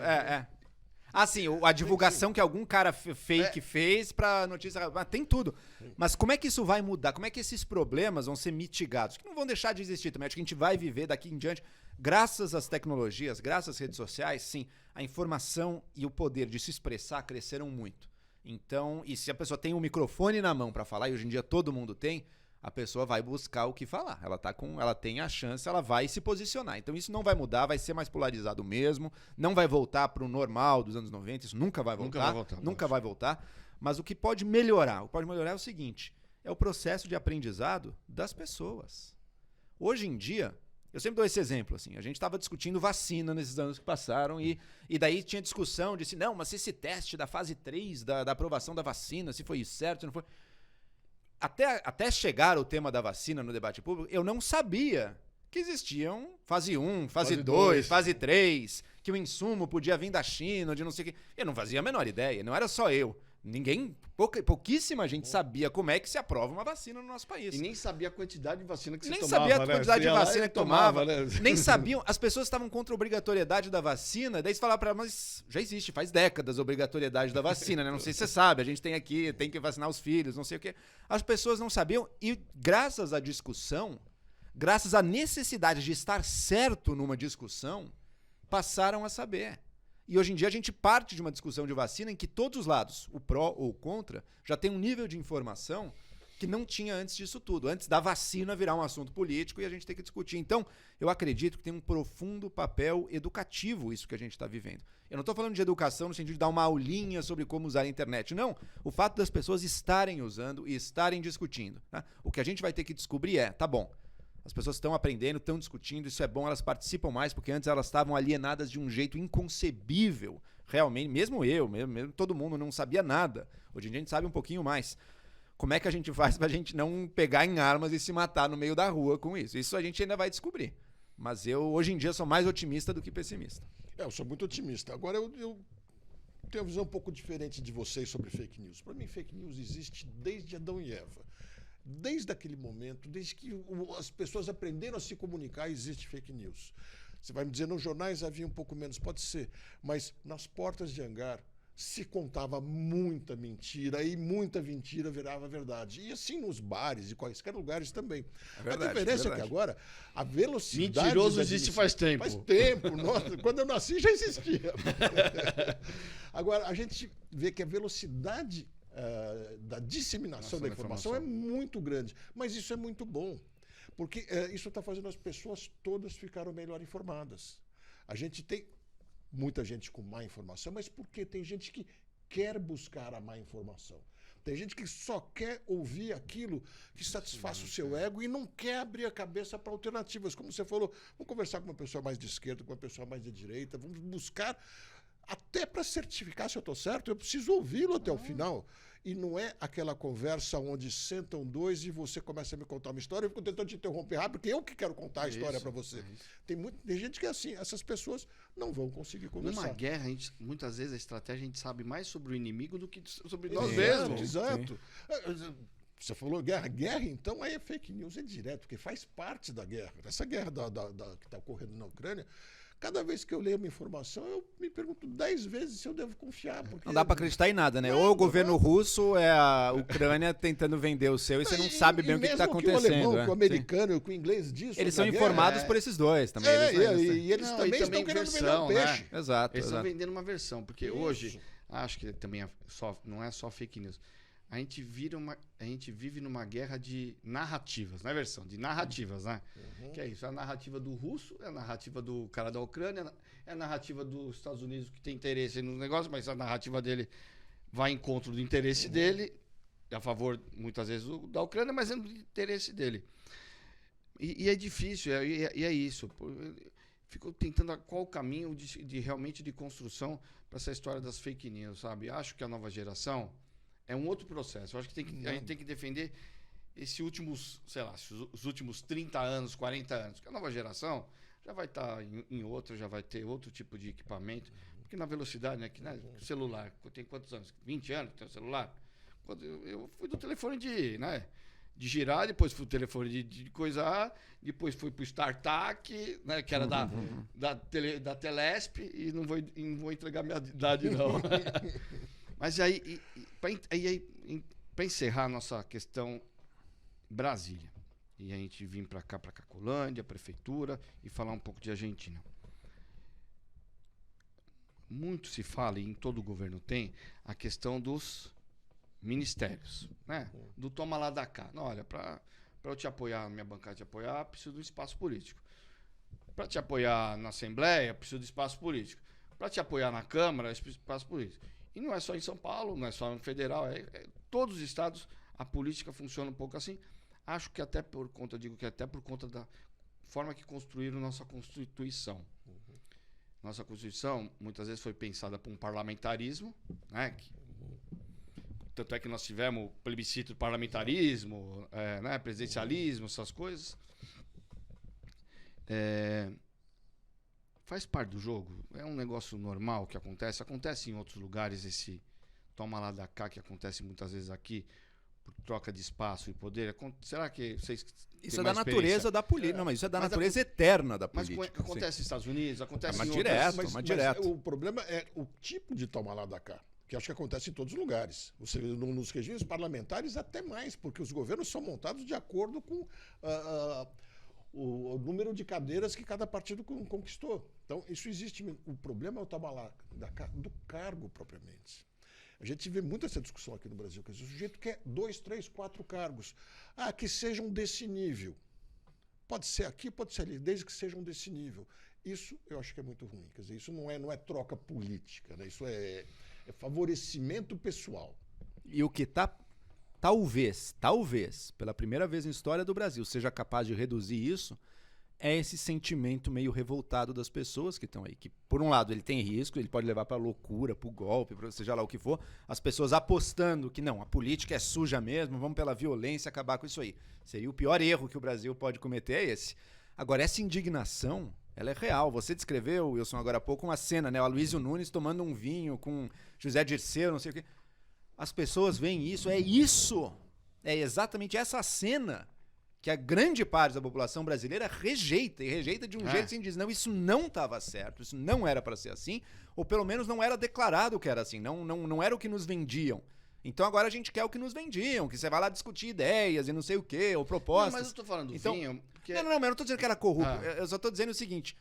Assim, a divulgação que algum cara fake fez pra notícia... Tem tudo. Mas como é que isso vai mudar? Como é que esses problemas vão ser mitigados? Que não vão deixar de existir também. Acho que a gente vai viver daqui em diante, graças às tecnologias, graças às redes sociais, sim, a informação e o poder de se expressar cresceram muito. Então, e se a pessoa tem um microfone na mão pra falar, e hoje em dia todo mundo tem, a pessoa vai buscar o que falar. Ela tem a chance, ela vai se posicionar. Então isso não vai mudar, vai ser mais polarizado mesmo, não vai voltar para o normal dos anos 90, isso nunca vai voltar. Nunca vai voltar. Mas o que pode melhorar? O que pode melhorar é o seguinte, é o processo de aprendizado das pessoas. Hoje em dia, eu sempre dou esse exemplo, assim, a gente estava discutindo vacina nesses anos que passaram e daí tinha discussão de se não, mas esse teste da fase 3 da aprovação da vacina, se foi certo, se não foi... Até chegar o tema da vacina no debate público, eu não sabia que existiam fase 1, fase 2, fase 3, que o insumo podia vir da China, de não sei o quê. Eu não fazia a menor ideia, não era só eu. Pouquíssima gente sabia como é que se aprova uma vacina no nosso país. E nem sabia a quantidade de vacina que você tomava. Nem sabia a quantidade de vacina que tomava. Né? Nem sabiam. As pessoas estavam contra a obrigatoriedade da vacina, daí você falava pra ela, mas já existe, faz décadas a obrigatoriedade da vacina, né? Não sei se você sabe, a gente tem que vacinar os filhos, não sei o quê. As pessoas não sabiam e graças à discussão, graças à necessidade de estar certo numa discussão, passaram a saber. E hoje em dia a gente parte de uma discussão de vacina em que todos os lados, o pró ou o contra, já tem um nível de informação que não tinha antes disso tudo. Antes da vacina virar um assunto político e a gente tem que discutir. Então, eu acredito que tem um profundo papel educativo isso que a gente está vivendo. Eu não estou falando de educação no sentido de dar uma aulinha sobre como usar a internet. Não. O fato das pessoas estarem usando e estarem discutindo. Tá? O que a gente vai ter que descobrir tá bom, as pessoas estão aprendendo, estão discutindo, isso é bom, elas participam mais, porque antes elas estavam alienadas de um jeito inconcebível, realmente, mesmo todo mundo não sabia nada. Hoje em dia a gente sabe um pouquinho mais. Como é que a gente faz pra gente não pegar em armas e se matar no meio da rua com isso? Isso a gente ainda vai descobrir. Mas eu, hoje em dia, sou mais otimista do que pessimista. Eu sou muito otimista. Agora, eu tenho uma visão um pouco diferente de vocês sobre fake news. Para mim, fake news existe desde Adão e Eva. Desde aquele momento, desde que as pessoas aprenderam a se comunicar, existe fake news. Você vai me dizer, nos jornais havia um pouco menos, pode ser, mas nas portas de hangar se contava muita mentira e muita mentira virava verdade. E assim nos bares e quaisquer lugares também. Verdade, a diferença é que agora a velocidade... Mentiroso existe faz tempo. Faz tempo. Nossa, quando eu nasci já existia. Agora, a gente vê que a velocidade da disseminação da informação é muito grande. Mas isso é muito bom. Porque isso está fazendo as pessoas todas ficarem melhor informadas. A gente tem muita gente com má informação, mas porque tem gente que quer buscar a má informação. Tem gente que só quer ouvir aquilo que satisfaça o seu ego e não quer abrir a cabeça para alternativas. Como você falou, vamos conversar com uma pessoa mais de esquerda, com uma pessoa mais de direita, vamos buscar, até para certificar se eu estou certo, eu preciso ouvi-lo até o final. E não é aquela conversa onde sentam dois e você começa a me contar uma história, eu fico tentando te interromper rápido, porque eu que quero contar a história para você. Tem gente que é assim, essas pessoas não vão conseguir conversar. Numa guerra, muitas vezes a estratégia a gente sabe mais sobre o inimigo do que sobre nós mesmos. Exato. Você falou guerra. Guerra, então, aí é fake news, é direto, porque faz parte da guerra. Essa guerra que está ocorrendo na Ucrânia, Cada vez que eu leio uma informação, eu me pergunto 10 vezes se eu devo confiar. Porque... Não dá pra acreditar em nada, né? Não, ou o governo não. russo, ou é a Ucrânia tentando vender o seu e você não sabe bem o que tá acontecendo. O alemão, né? que o americano, que o inglês diz. Eles sobre são a guerra. informados por esses dois também. E eles Não, também e estão querendo versão, vender o peixe. né? Exato. Eles estão exato. vendendo uma versão, porque Isso. hoje, acho que também não é só fake news. A gente vive numa guerra de narrativas, não é versão, de narrativas, né? Que é isso, é a narrativa do russo, é a narrativa do cara da Ucrânia, é a narrativa dos Estados Unidos que tem interesse nos negócios, mas a narrativa dele vai em contra do interesse dele, a favor, muitas vezes, da Ucrânia, mas é do interesse dele. E é difícil, e é isso. Fico tentando qual o caminho realmente de construção para essa história das fake news, sabe? Acho que a nova geração é um outro processo. Eu acho que a gente tem que defender esses últimos, sei lá, os últimos 30 anos, 40 anos. Porque a nova geração já vai estar em outra, já vai ter outro tipo de equipamento. Porque na velocidade, né? Celular, tem quantos anos? 20 anos que tem o celular? Quando eu fui do telefone de girar, depois fui do telefone de coisar, depois fui pro StarTAC, né, que era da Telesp, e não vou entregar minha idade, não. Mas aí, para encerrar a nossa questão Brasília, e a gente vir para cá, para Cacolândia, prefeitura, e falar um pouco de Argentina. Muito se fala, e em todo o governo tem, a questão dos ministérios, né? Do toma lá da cá. Não, olha, para eu te apoiar, minha bancada te apoiar, preciso do espaço político. Para te apoiar na Assembleia, preciso do espaço político. Para te apoiar na Câmara, preciso do espaço político. E não é só em São Paulo, não é só no federal, todos os estados a política funciona um pouco assim. Acho que até por conta da forma que construíram nossa Constituição. Nossa Constituição muitas vezes foi pensada por um parlamentarismo, né? Tanto é que nós tivemos plebiscito do parlamentarismo, né? Presidencialismo, essas coisas. Faz parte do jogo, é um negócio normal que acontece em outros lugares, esse toma lá da cá que acontece muitas vezes aqui, por troca de espaço e poder. Será que vocês isso é da natureza da política, não, mas isso é da natureza eterna da política. Mas acontece nos Estados Unidos, acontece mas em direto, outras... mas direto. O problema é o tipo de toma lá da cá, que acho que acontece em todos os lugares. Nos regimes parlamentares até mais, porque os governos são montados de acordo com o número de cadeiras que cada partido conquistou. Então, isso existe. O problema é o toma lá da cá do cargo propriamente. A gente vê muito essa discussão aqui no Brasil. Quer dizer, o sujeito quer 2, 3, 4 cargos. Que sejam desse nível. Pode ser aqui, pode ser ali, desde que sejam desse nível. Isso eu acho que é muito ruim. Quer dizer, isso não é troca política, né? Isso é favorecimento pessoal. E o que talvez, pela primeira vez na história do Brasil, seja capaz de reduzir isso, é esse sentimento meio revoltado das pessoas que estão aí. Que, por um lado, ele tem risco, ele pode levar para loucura, para o golpe, para seja lá o que for. As pessoas apostando que não, a política é suja mesmo, vamos pela violência acabar com isso aí. Seria o pior erro que o Brasil pode cometer, é esse. Agora, essa indignação, ela é real. Você descreveu, Wilson, agora há pouco, uma cena, né? O Aloysio Nunes tomando um vinho com José Dirceu, não sei o quê. As pessoas veem isso, é exatamente essa cena que a grande parte da população brasileira rejeita, e rejeita de um jeito assim, diz, não, isso não estava certo, isso não era para ser assim, ou pelo menos não era declarado que era assim, não era o que nos vendiam. Então agora a gente quer o que nos vendiam, que você vai lá discutir ideias e não sei o quê, ou propostas. Não, mas eu tô falando do vinho... Porque... Não, mas eu não tô dizendo que era corrupto, eu só tô dizendo o seguinte,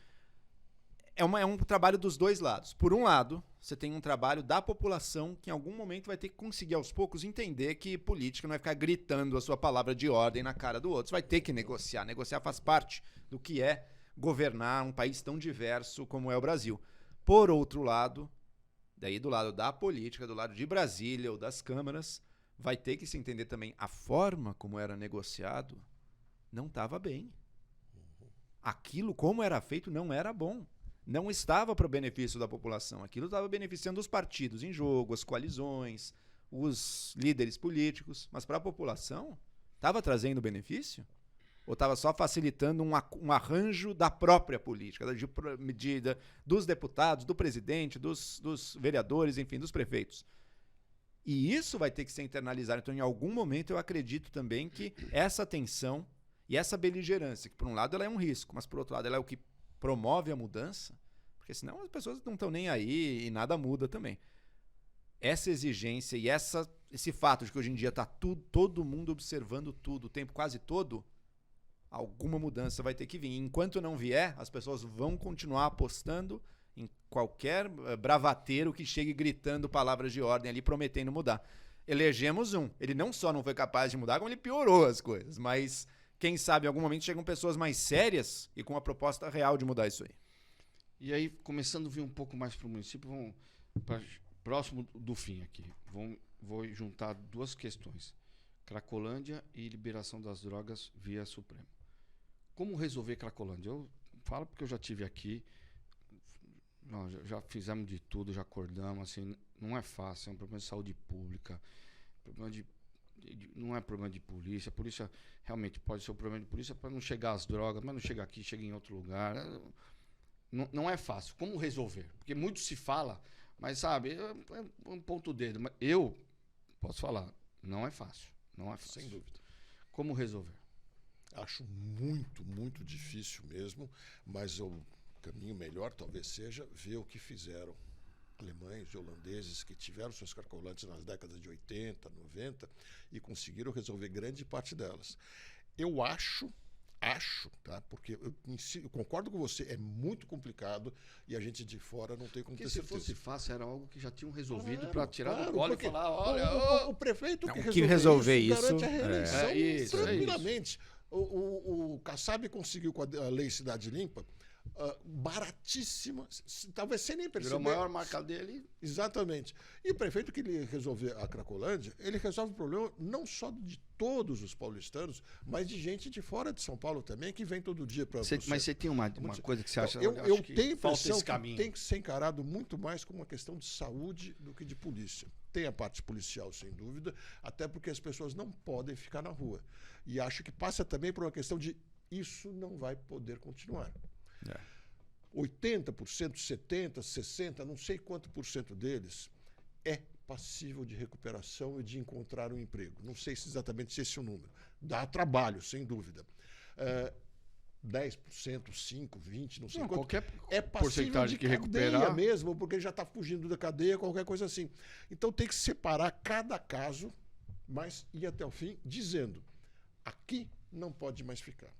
é um trabalho dos dois lados. Por um lado, você tem um trabalho da população que em algum momento vai ter que conseguir aos poucos entender que política não vai ficar gritando a sua palavra de ordem na cara do outro. Você vai ter que negociar. Negociar faz parte do que é governar um país tão diverso como é o Brasil. Por outro lado, daí do lado da política, do lado de Brasília ou das câmaras, vai ter que se entender também a forma como era negociado não estava bem. Aquilo como era feito não era bom. Não estava para o benefício da população. Aquilo estava beneficiando os partidos em jogo, as coalizões, os líderes políticos. Mas para a população, estava trazendo benefício? Ou estava só facilitando um arranjo da própria política, dos deputados, do presidente, dos vereadores, enfim, dos prefeitos? E isso vai ter que ser internalizado. Então, em algum momento, eu acredito também que essa tensão e essa beligerância, que por um lado ela é um risco, mas por outro lado ela é o que promove a mudança, Porque senão as pessoas não estão nem aí e nada muda também. Essa exigência e esse fato de que hoje em dia está todo mundo observando tudo, o tempo quase todo, alguma mudança vai ter que vir. Enquanto não vier, as pessoas vão continuar apostando em qualquer bravateiro que chegue gritando palavras de ordem ali, prometendo mudar. Elegemos um. Ele não só não foi capaz de mudar, como ele piorou as coisas. Mas, quem sabe, em algum momento chegam pessoas mais sérias e com uma proposta real de mudar isso aí. E aí, começando a vir um pouco mais para o município, vamos próximo do fim aqui. Vou juntar duas questões. Cracolândia e liberação das drogas via Supremo. Como resolver Cracolândia? Eu falo porque eu já tive aqui, já fizemos de tudo, já acordamos, assim, não é fácil, é um problema de saúde pública, não é problema de polícia. A polícia realmente pode ser um problema de polícia para não chegar às drogas, mas não chega aqui, chega em outro lugar. Não é fácil. Como resolver? Porque muito se fala, mas sabe, é um ponto dedo. Mas eu posso falar, não é fácil. Não é fácil. Sem dúvida. Como resolver? Acho muito, muito difícil mesmo, mas o caminho melhor talvez seja ver o que fizeram alemães e holandeses que tiveram seus cracolantes nas décadas de 80, 90 e conseguiram resolver grande parte delas. Eu acho, tá? Porque eu concordo com você, é muito complicado e a gente de fora não tem como Porque ter se certeza. fosse fácil, era algo que já tinham resolvido Claro, para tirar claro, do colo e porque falar, olha... o prefeito Não, que resolver isso garante a reeleição isso, tranquilamente. O Kassab conseguiu com a lei Cidade Limpa, baratíssima, talvez sem nem perceber. Virou a maior marca dele. Exatamente. E o prefeito que ele resolver a Cracolândia, ele resolve o problema não só de todos os paulistanos, mas de gente de fora de São Paulo também, que vem todo dia para... Mas você tem uma coisa que você acha... Eu acho que tenho a falta impressão esse caminho. que tem que ser encarado muito mais como uma questão de saúde do que de polícia. Tem a parte policial, sem dúvida, até porque as pessoas não podem ficar na rua. E acho que passa também por uma questão de isso não vai poder continuar. 80%, 70%, 60%, não sei quanto por cento deles é passível de recuperação e de encontrar um emprego. Não sei se exatamente esse é o número. Dá trabalho, sem dúvida. 10%, 5%, 20%, não sei quanto. Qualquer É passível porcentagem de que cadeia recuperar mesmo, porque ele já está fugindo da cadeia, qualquer coisa assim. Então tem que separar cada caso, mas ir até o fim, dizendo, aqui não pode mais ficar.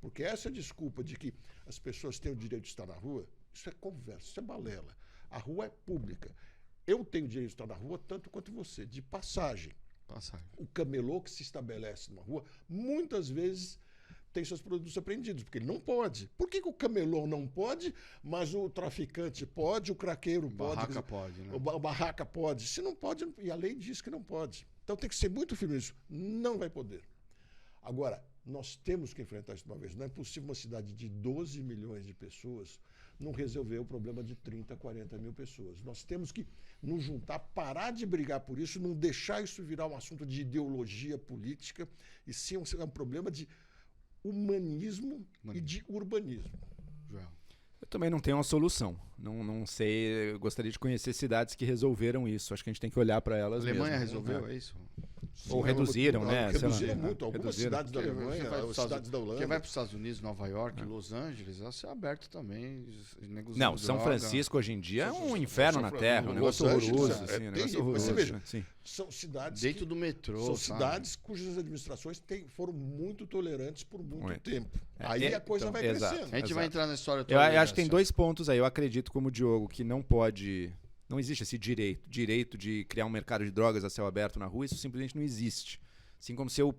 Porque essa desculpa de que as pessoas têm o direito de estar na rua, isso é conversa, isso é balela. A rua é pública. Eu tenho o direito de estar na rua tanto quanto você, de passagem. O camelô que se estabelece numa rua, muitas vezes tem seus produtos apreendidos, porque ele não pode. Por que o camelô não pode, mas o traficante pode, o craqueiro pode? Barraca pode, né? A barraca pode. Se não pode, e a lei diz que não pode. Então tem que ser muito firme nisso. Não vai poder. Agora, nós temos que enfrentar isso de uma vez. Não é possível uma cidade de 12 milhões de pessoas não resolver o problema de 30, 40 mil pessoas. Nós temos que nos juntar, parar de brigar por isso, não deixar isso virar um assunto de ideologia política, e sim um problema de humanismo e de urbanismo. Joel. Eu também não tenho uma solução. Não sei, eu gostaria de conhecer cidades que resolveram isso. Acho que a gente tem que olhar para elas A Alemanha mesmo. resolveu, é isso? Ou reduziram, né? Reduziram Sei lá. muito. Algumas Reduziram. cidades da Alemanha, cidades da Holanda. Quem vai para os Estados Unidos, Nova York, Los Angeles, vai ser aberto também. Não, São Francisco hoje em dia é um inferno na Terra, um negócio Los Angeles horroroso. é Assim, um negócio terrível. Mas horroroso. você veja, Sim. São cidades dentro do metrô. são sabe? cidades cujas administrações foram muito tolerantes por muito tempo. É, Aí a coisa vai exato. crescendo. A gente vai entrar na história Eu toda. acho que tem dois pontos aí. Eu acredito, como o Diogo, que não pode... Não existe esse direito de criar um mercado de drogas a céu aberto na rua. Isso simplesmente não existe. Assim como se eu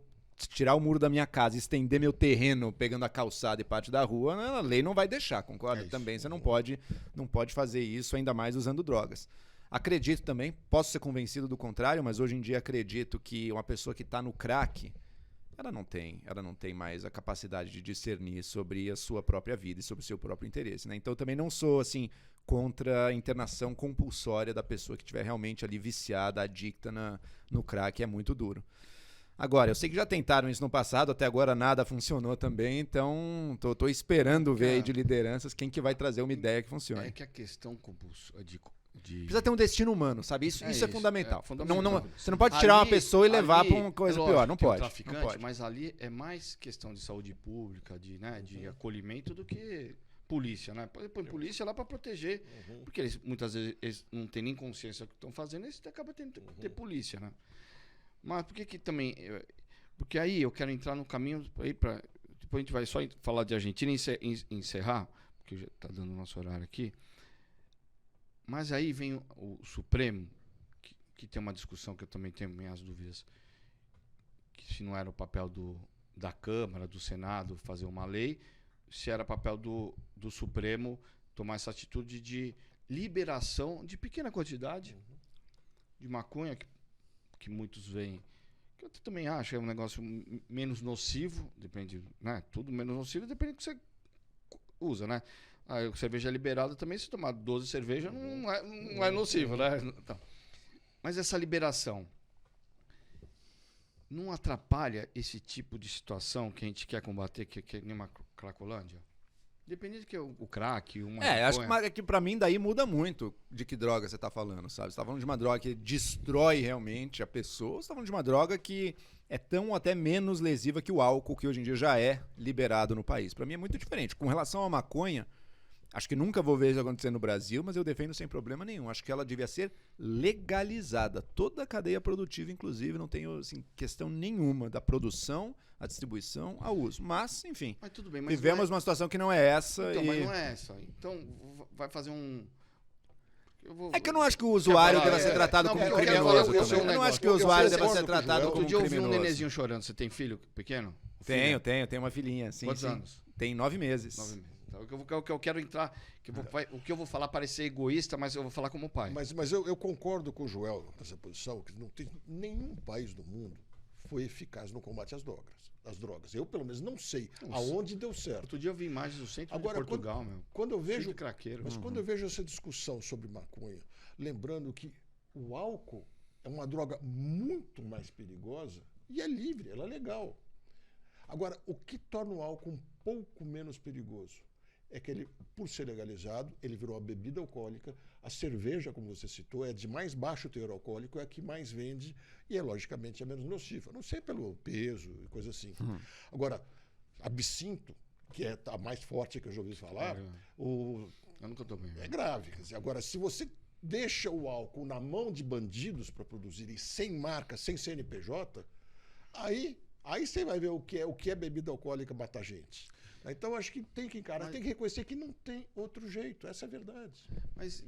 tirar o muro da minha casa e estender meu terreno pegando a calçada e parte da rua, a lei não vai deixar, concorda? Também você não pode fazer isso, ainda mais usando drogas. Acredito também, posso ser convencido do contrário, mas hoje em dia acredito que uma pessoa que está no crack, ela não tem mais a capacidade de discernir sobre a sua própria vida e sobre o seu próprio interesse, né? Então eu também não sou assim contra a internação compulsória da pessoa que estiver realmente ali viciada, adicta no crack, é muito duro. Agora, eu sei que já tentaram isso no passado, até agora nada funcionou também, então tô esperando ver aí de lideranças quem que vai trazer uma ideia que funcione. É que a questão Precisa ter um destino humano, sabe? Isso é fundamental. fundamental. Você não pode tirar uma pessoa e levar para uma coisa lógico, pior, não tem o pode. Traficante, Não pode. Mas ali é mais questão de saúde pública, de acolhimento do que polícia, né? Põe polícia lá para proteger, porque eles muitas vezes eles não têm nem consciência do que estão fazendo, eles acabam tendo que ter polícia, né? Mas por que também... Porque aí eu quero entrar no caminho aí para... Depois a gente vai só falar de Argentina e encerrar, porque já está dando o nosso horário aqui. Mas aí vem o Supremo, que tem uma discussão que eu também tenho minhas dúvidas, que se não era o papel da Câmara, do Senado fazer uma lei, se era papel do Supremo tomar essa atitude de liberação de pequena quantidade de maconha, que muitos veem, que eu também acho que é um negócio menos nocivo, depende, né? Tudo menos nocivo, depende do que você usa, né? A cerveja liberada também, se tomar 12 cervejas, não é nocivo, né? Então, mas essa liberação não atrapalha esse tipo de situação que a gente quer combater, que é nem uma Cracolândia? Dependendo de que o crack, uma acho que pra mim daí muda muito de que droga você tá falando, sabe? Você tá falando de uma droga que destrói realmente a pessoa, ou você tá falando de uma droga que é tão ou até menos lesiva que o álcool, que hoje em dia já é liberado no país. Pra mim é muito diferente. Com relação à maconha, acho que nunca vou ver isso acontecer no Brasil, mas eu defendo sem problema nenhum. Acho que ela devia ser legalizada. Toda a cadeia produtiva, inclusive, não tenho assim, questão nenhuma da produção, a distribuição, ao uso. Mas, enfim, mas tudo bem, mas vivemos uma situação que não é essa. Então, mas não é essa. Então, vai fazer um... É que eu não acho que o usuário deva ser tratado como um criminoso também. Eu não acho que o usuário deva ser tratado como um criminoso. Outro dia eu vi um nenezinho chorando. Você tem filho pequeno? Tenho uma filhinha. Sim, Quantos anos? Tem 9 meses. 9 meses. O que eu quero entrar, o que eu vou falar parecer egoísta, mas eu vou falar como pai. Mas eu concordo com o Joel nessa posição, que não tem nenhum país do mundo foi eficaz no combate às drogas. Eu, pelo menos, não sei aonde deu certo. Outro dia eu vi imagens do centro de Portugal, quando eu vejo, craqueiro. Mas quando eu vejo essa discussão sobre maconha, lembrando que o álcool é uma droga muito mais perigosa e é livre, ela é legal. Agora, o que torna o álcool um pouco menos perigoso é que ele, por ser legalizado, ele virou uma bebida alcoólica. A cerveja, como você citou, é de mais baixo teor alcoólico, é a que mais vende e é, logicamente, a menos nociva. Não sei pelo peso e coisa assim. Agora, absinto, que é a mais forte que eu já ouvi falar, eu nunca tomei. É grave. Quer dizer, agora, se você deixa o álcool na mão de bandidos para produzirem sem marca, sem CNPJ, aí você vai ver o que é bebida alcoólica matar gente. Então, acho que tem que encarar, tem que reconhecer que não tem outro jeito. Essa é a verdade. Mas,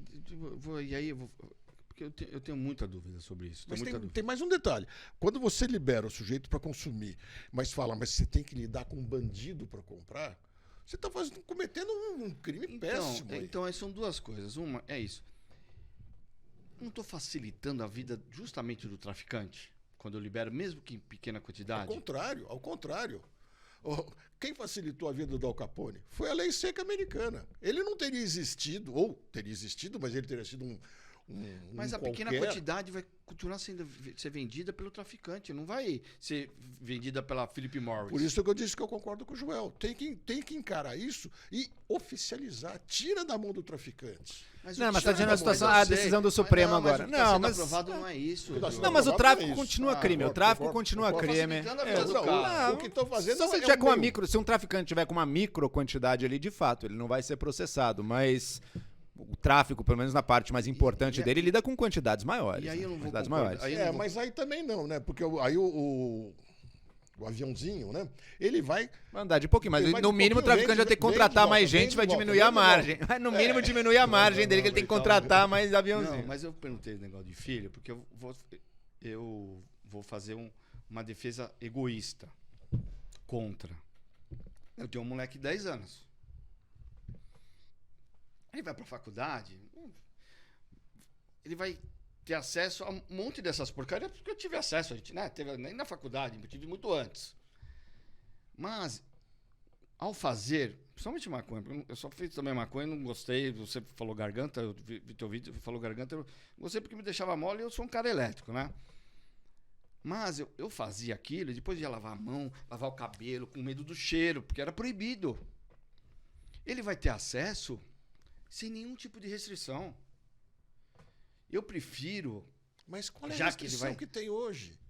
porque eu tenho muita dúvida sobre isso. Mas tem mais um detalhe. Quando você libera o sujeito para consumir, mas você tem que lidar com um bandido para comprar, você está cometendo um crime péssimo. Então, são duas coisas. Uma é isso. Não estou facilitando a vida justamente do traficante, quando eu libero, mesmo que em pequena quantidade? Ao contrário. Quem facilitou a vida do Al Capone foi a lei seca americana. Ele não teria existido, ou teria existido, mas ele teria sido mas a pequena quantidade vai continuar sendo ser vendida pelo traficante, não vai ser vendida pela Philip Morris. Por isso que eu disse que eu concordo com o Joel. Tem que encarar isso e oficializar. Tira da mão do traficante. Mas está dizendo a decisão do Supremo agora. Não, mas aprovado não é isso. Não, mas o tráfico continua crime. O tráfico continua crime. O que estão fazendo se um traficante tiver com uma micro quantidade ali, de fato, ele não vai ser processado, mas o tráfico, pelo menos na parte mais importante dele, lida com quantidades maiores. E aí eu não vou maiores. Mas aí também não, né? Porque aí o aviãozinho, né? Ele vai andar de pouquinho, mas no mínimo o traficante vai ter que contratar mais gente, vai diminuir a margem. Vai no mínimo diminuir a margem dele, que ele tem que contratar mais aviãozinho. Não, mas eu perguntei esse negócio de filho, porque eu vou fazer uma defesa egoísta contra. Eu tenho um moleque de 10 anos. Ele vai para a faculdade, ele vai ter acesso a um monte dessas porcarias, porque eu tive acesso, a gente, né? Nem na faculdade, eu tive muito antes. Mas, ao fazer, principalmente maconha, eu só fiz também maconha, não gostei, você falou garganta, eu vi teu vídeo, falou garganta, eu gostei porque me deixava mole e eu sou um cara elétrico, né? Mas eu fazia aquilo, e depois ia lavar a mão, lavar o cabelo, com medo do cheiro, porque era proibido. Ele vai ter acesso sem nenhum tipo de restrição. Eu prefiro... Mas qual é a restrição que tem hoje?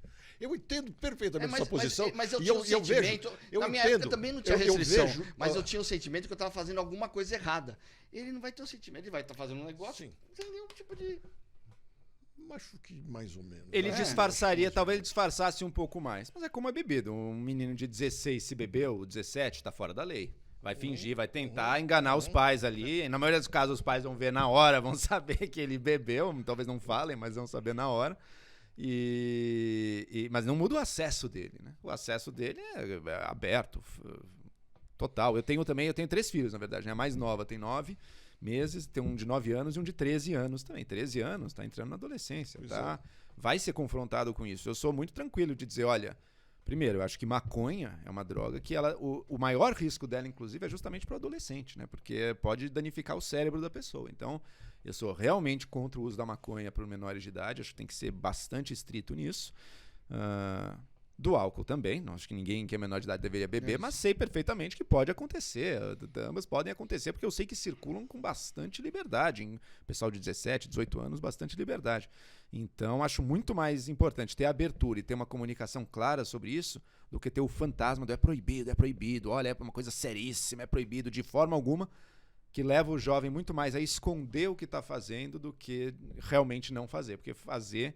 Eu entendo perfeitamente mas, sua posição. Mas eu e tinha um eu sentimento. vejo, na minha entendo, época também não tinha eu restrição. vejo, mas eu tinha o sentimento que eu estava fazendo alguma coisa errada. Ele não vai ter o sentimento, ele vai estar fazendo um negócio Sim. sem nenhum tipo de. Acho que mais ou menos. Ele né? disfarçaria, talvez ele disfarçasse um pouco mais. Mas é como a bebida. Um menino de 16 se bebeu, 17, tá fora da lei. Vai fingir, vai tentar enganar os pais ali. Na maioria dos casos, os pais vão ver na hora, vão saber que ele bebeu. Talvez não falem, mas vão saber na hora. Mas não muda o acesso dele, né? O acesso dele é aberto, total. Eu tenho 3 filhos, na verdade. Né? A mais nova tem 9 meses, tem um de 9 anos e um de 13 anos também. 13 anos, tá entrando na adolescência. Tá? Vai ser confrontado com isso. Eu sou muito tranquilo de dizer, olha, primeiro, eu acho que maconha é uma droga que o maior risco dela, inclusive, é justamente para o adolescente, né? Porque pode danificar o cérebro da pessoa. Então, eu sou realmente contra o uso da maconha para menores de idade. Acho que tem que ser bastante estrito nisso. Do álcool também. Não acho que ninguém que é menor de idade deveria beber, mas sei perfeitamente que pode acontecer. Ambas podem acontecer, porque eu sei que circulam com bastante liberdade. Pessoal de 17, 18 anos, bastante liberdade. Então, acho muito mais importante ter abertura e ter uma comunicação clara sobre isso do que ter o fantasma do é proibido, olha, é uma coisa seríssima, é proibido, de forma alguma, que leva o jovem muito mais a esconder o que está fazendo do que realmente não fazer. Porque fazer,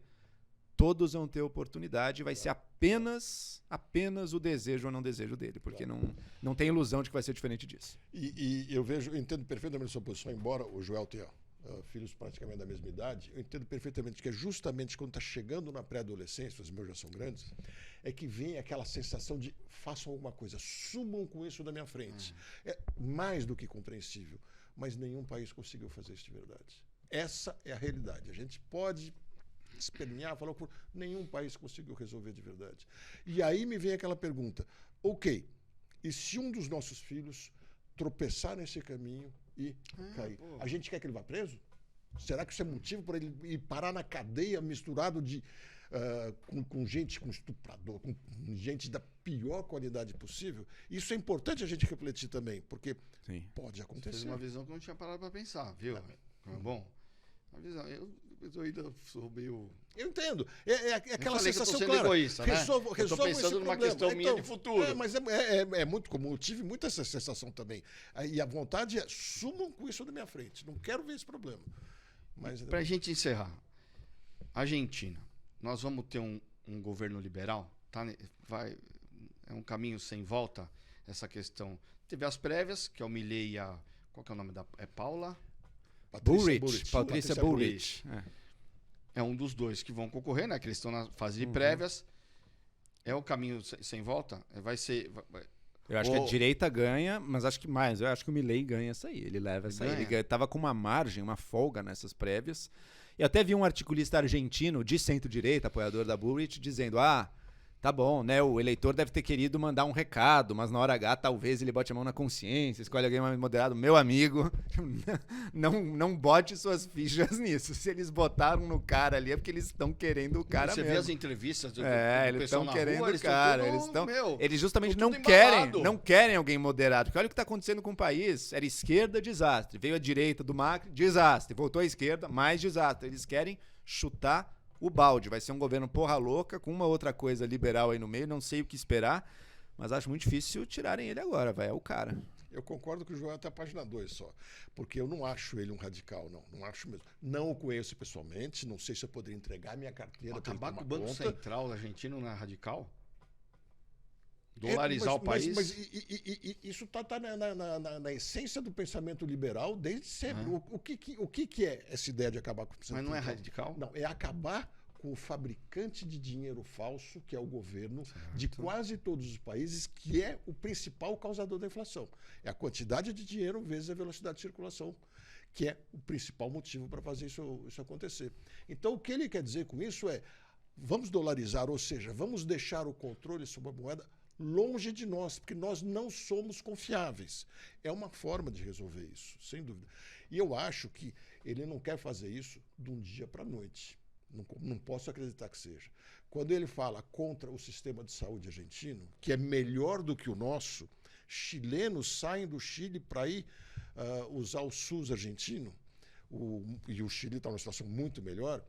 todos vão ter oportunidade e vai ser apenas o desejo ou não desejo dele, porque não tem ilusão de que vai ser diferente disso. E eu entendo perfeitamente a sua posição, embora o Joel tenha filhos praticamente da mesma idade, eu entendo perfeitamente que é justamente quando está chegando na pré-adolescência, os meus já são grandes, é que vem aquela sensação de façam alguma coisa, sumam com isso da minha frente. É mais do que compreensível, mas nenhum país conseguiu fazer isso de verdade. Essa é a realidade. A gente pode espernear, falar por nenhum país conseguiu resolver de verdade. E aí me vem aquela pergunta, ok, e se um dos nossos filhos tropeçar nesse caminho e cair? A gente quer que ele vá preso? Será que isso é motivo para ele ir parar na cadeia misturado com gente, com estuprador, com gente da pior qualidade possível? Isso é importante a gente refletir também, porque pode acontecer. Você fez uma visão que eu não tinha parado para pensar, viu? Bom, uma visão. Eu ainda sou meio... Eu entendo. É aquela sensação que eu tô sendo clara. egoísta, né? Eu tô pensando numa questão minha de futuro. Mas é muito comum. Eu tive muita essa sensação também. E a vontade é, sumam com isso da minha frente. Não quero ver esse problema. Para a gente encerrar, Argentina, nós vamos ter um governo liberal? Tá? É um caminho sem volta essa questão. Teve as prévias, que é o Milei e a... Qual que é o nome da... É Paula... Patrícia Bullrich. É um dos dois que vão concorrer, né? Que eles estão na fase de prévias. É o caminho sem volta? Vai ser... Eu acho que a direita ganha, mas acho que mais. Eu acho que o Milei ganha essa aí. Ele leva essa aí. Ele estava com uma margem, uma folga nessas prévias. E até vi um articulista argentino de centro-direita, apoiador da Bullrich, dizendo: tá bom, né? O eleitor deve ter querido mandar um recado, mas na hora H talvez ele bote a mão na consciência, escolhe alguém mais moderado. Meu amigo, não bote suas fichas nisso. Se eles botaram no cara ali é porque eles estão querendo o cara mesmo. Você vê as entrevistas do eles estão querendo o cara. Eles justamente não embalado. querem alguém moderado. Porque olha o que está acontecendo com o país. Era esquerda, desastre. Veio a direita do Macri, desastre. Voltou à esquerda, mais desastre. Eles querem chutar o balde. Vai ser um governo porra louca, com uma outra coisa liberal aí no meio, não sei o que esperar, mas acho muito difícil tirarem ele agora, é o cara. Eu concordo que o Joel até a página 2 só, porque eu não acho ele um radical, não acho mesmo. Não o conheço pessoalmente, não sei se eu poderia entregar minha carteira para acabar com o Banco Central argentino não é radical? Dolarizar o país? Mas isso está na essência do pensamento liberal desde sempre. O que é essa ideia de acabar com o pensamento? Mas não é radical? Não, é acabar com o fabricante de dinheiro falso, que é o governo de quase todos os países, que é o principal causador da inflação. É a quantidade de dinheiro vezes a velocidade de circulação, que é o principal motivo para fazer isso acontecer. Então, o que ele quer dizer com isso é, vamos dolarizar, ou seja, vamos deixar o controle sobre a moeda longe de nós, porque nós não somos confiáveis. É uma forma de resolver isso, sem dúvida. E eu acho que ele não quer fazer isso de um dia para a noite. Não posso acreditar que seja. Quando ele fala contra o sistema de saúde argentino, que é melhor do que o nosso, chilenos saem do Chile para ir usar o SUS argentino, e o Chile está numa situação muito melhor,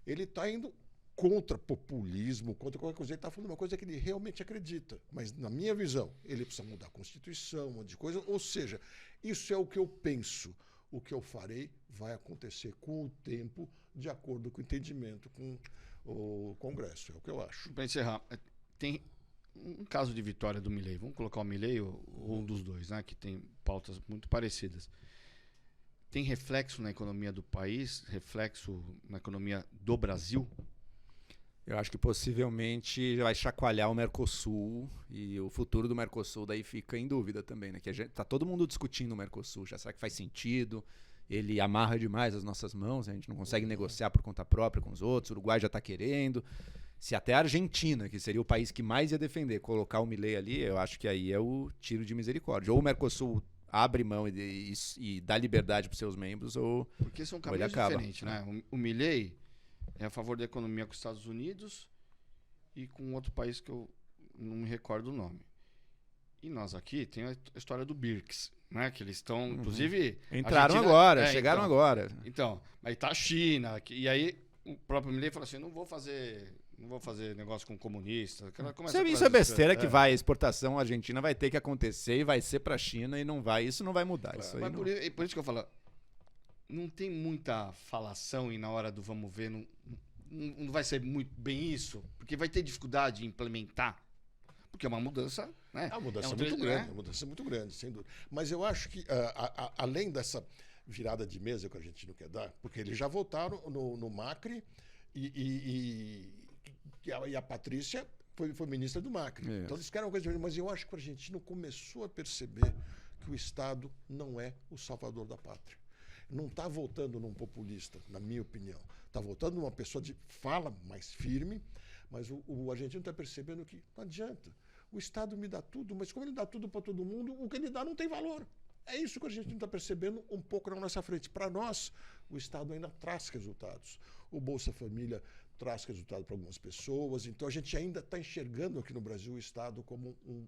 ele está indo contra populismo, contra qualquer coisa. Ele está falando uma coisa que ele realmente acredita. Mas, na minha visão, ele precisa mudar a Constituição, um monte de coisa. Ou seja, isso é o que eu penso. O que eu farei vai acontecer com o tempo, de acordo com o entendimento com o Congresso. É o que eu acho. Para encerrar, tem um caso de vitória do Milei. Vamos colocar o Milei ou um dos dois, né, que tem pautas muito parecidas. Tem reflexo na economia do país, reflexo na economia do Brasil? Eu acho que possivelmente vai chacoalhar o Mercosul e o futuro do Mercosul daí fica em dúvida também, né? Que tá todo mundo discutindo o Mercosul, já será que faz sentido? Ele amarra demais as nossas mãos, a gente não consegue negociar por conta própria com os outros, o Uruguai já está querendo. Se até a Argentina, que seria o país que mais ia defender, colocar o Milei ali, eu acho que aí é o tiro de misericórdia. Ou o Mercosul abre mão e dá liberdade para os seus membros, ou porque são caminhos diferentes, né? O Milei é a favor da economia com os Estados Unidos e com outro país que eu não me recordo o nome. E nós aqui tem a história do BRICS, né? Que eles estão, inclusive... Entraram agora, chegaram agora. Então, aí tá a China, e aí o próprio Milei falou assim, não vou fazer negócio com comunista. Isso é besteira que vai, a exportação argentina vai ter que acontecer e vai ser para a China e isso não vai mudar. Isso aí mas por isso que eu falo, não tem muita falação e na hora do vamos ver, não vai ser muito bem isso, porque vai ter dificuldade em implementar, porque é uma mudança, né? É uma mudança muito grande, uma mudança muito grande, sem dúvida. Mas eu acho que, além dessa virada de mesa que a gente não quer dar, porque eles já votaram no Macri e a Patrícia foi ministra do Macri. Isso. Então eles querem uma coisa diferente, mas eu acho que o argentino começou a perceber que o Estado não é o salvador da pátria. Não está votando num populista, na minha opinião. Está votando numa pessoa de fala mais firme, mas o argentino está percebendo que não adianta. O Estado me dá tudo, mas como ele dá tudo para todo mundo, o que ele dá não tem valor. É isso que a gente está percebendo um pouco na nossa frente. Para nós, o Estado ainda traz resultados. O Bolsa Família traz resultado para algumas pessoas. Então, a gente ainda está enxergando aqui no Brasil o Estado como um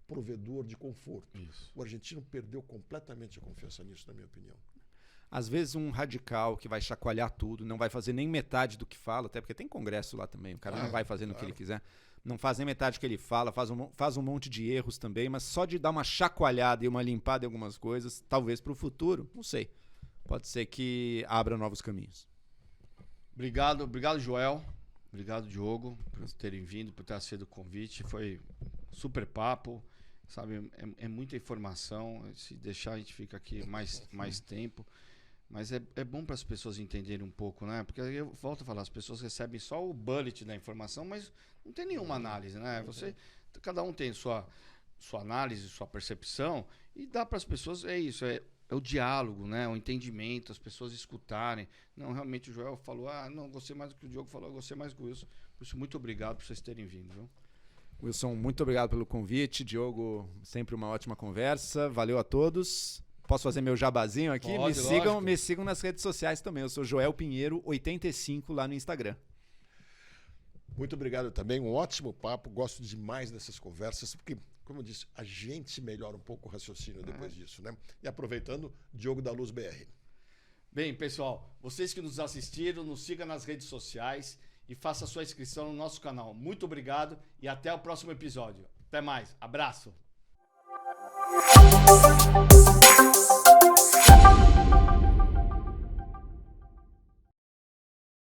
provedor de conforto. Isso. O argentino perdeu completamente a confiança nisso, na minha opinião. Às vezes um radical que vai chacoalhar tudo, não vai fazer nem metade do que fala, até porque tem congresso lá também, o cara não vai fazendo o que ele quiser. Não faz nem metade do que ele fala, faz um monte de erros também, mas só de dar uma chacoalhada e uma limpada em algumas coisas, talvez para o futuro, não sei. Pode ser que abra novos caminhos. Obrigado, Joel. Obrigado, Diogo, por terem vindo, por ter aceito o convite. Foi super papo, sabe? É muita informação. Se deixar, a gente fica aqui mais tempo. Mas é bom para as pessoas entenderem um pouco, né? Porque eu volto a falar, as pessoas recebem só o bullet da informação, mas não tem nenhuma análise, né? Cada um tem sua análise, sua percepção, e dá para as pessoas, é isso, é o diálogo, né? O entendimento, as pessoas escutarem. Não, realmente o Joel falou, não, gostei mais do que o Diogo falou, eu gostei mais do Wilson. Por isso, muito obrigado por vocês terem vindo, viu? Wilson, muito obrigado pelo convite. Diogo, sempre uma ótima conversa. Valeu a todos. Posso fazer meu jabazinho aqui? Pode, me sigam nas redes sociais também. Eu sou Joel Pinheiro 85 lá no Instagram. Muito obrigado também. Um ótimo papo. Gosto demais dessas conversas, porque, como eu disse, a gente melhora um pouco o raciocínio depois disso, né? E aproveitando, Diogo da Luz BR. Bem, pessoal, vocês que nos assistiram, nos sigam nas redes sociais e faça sua inscrição no nosso canal. Muito obrigado e até o próximo episódio. Até mais. Abraço.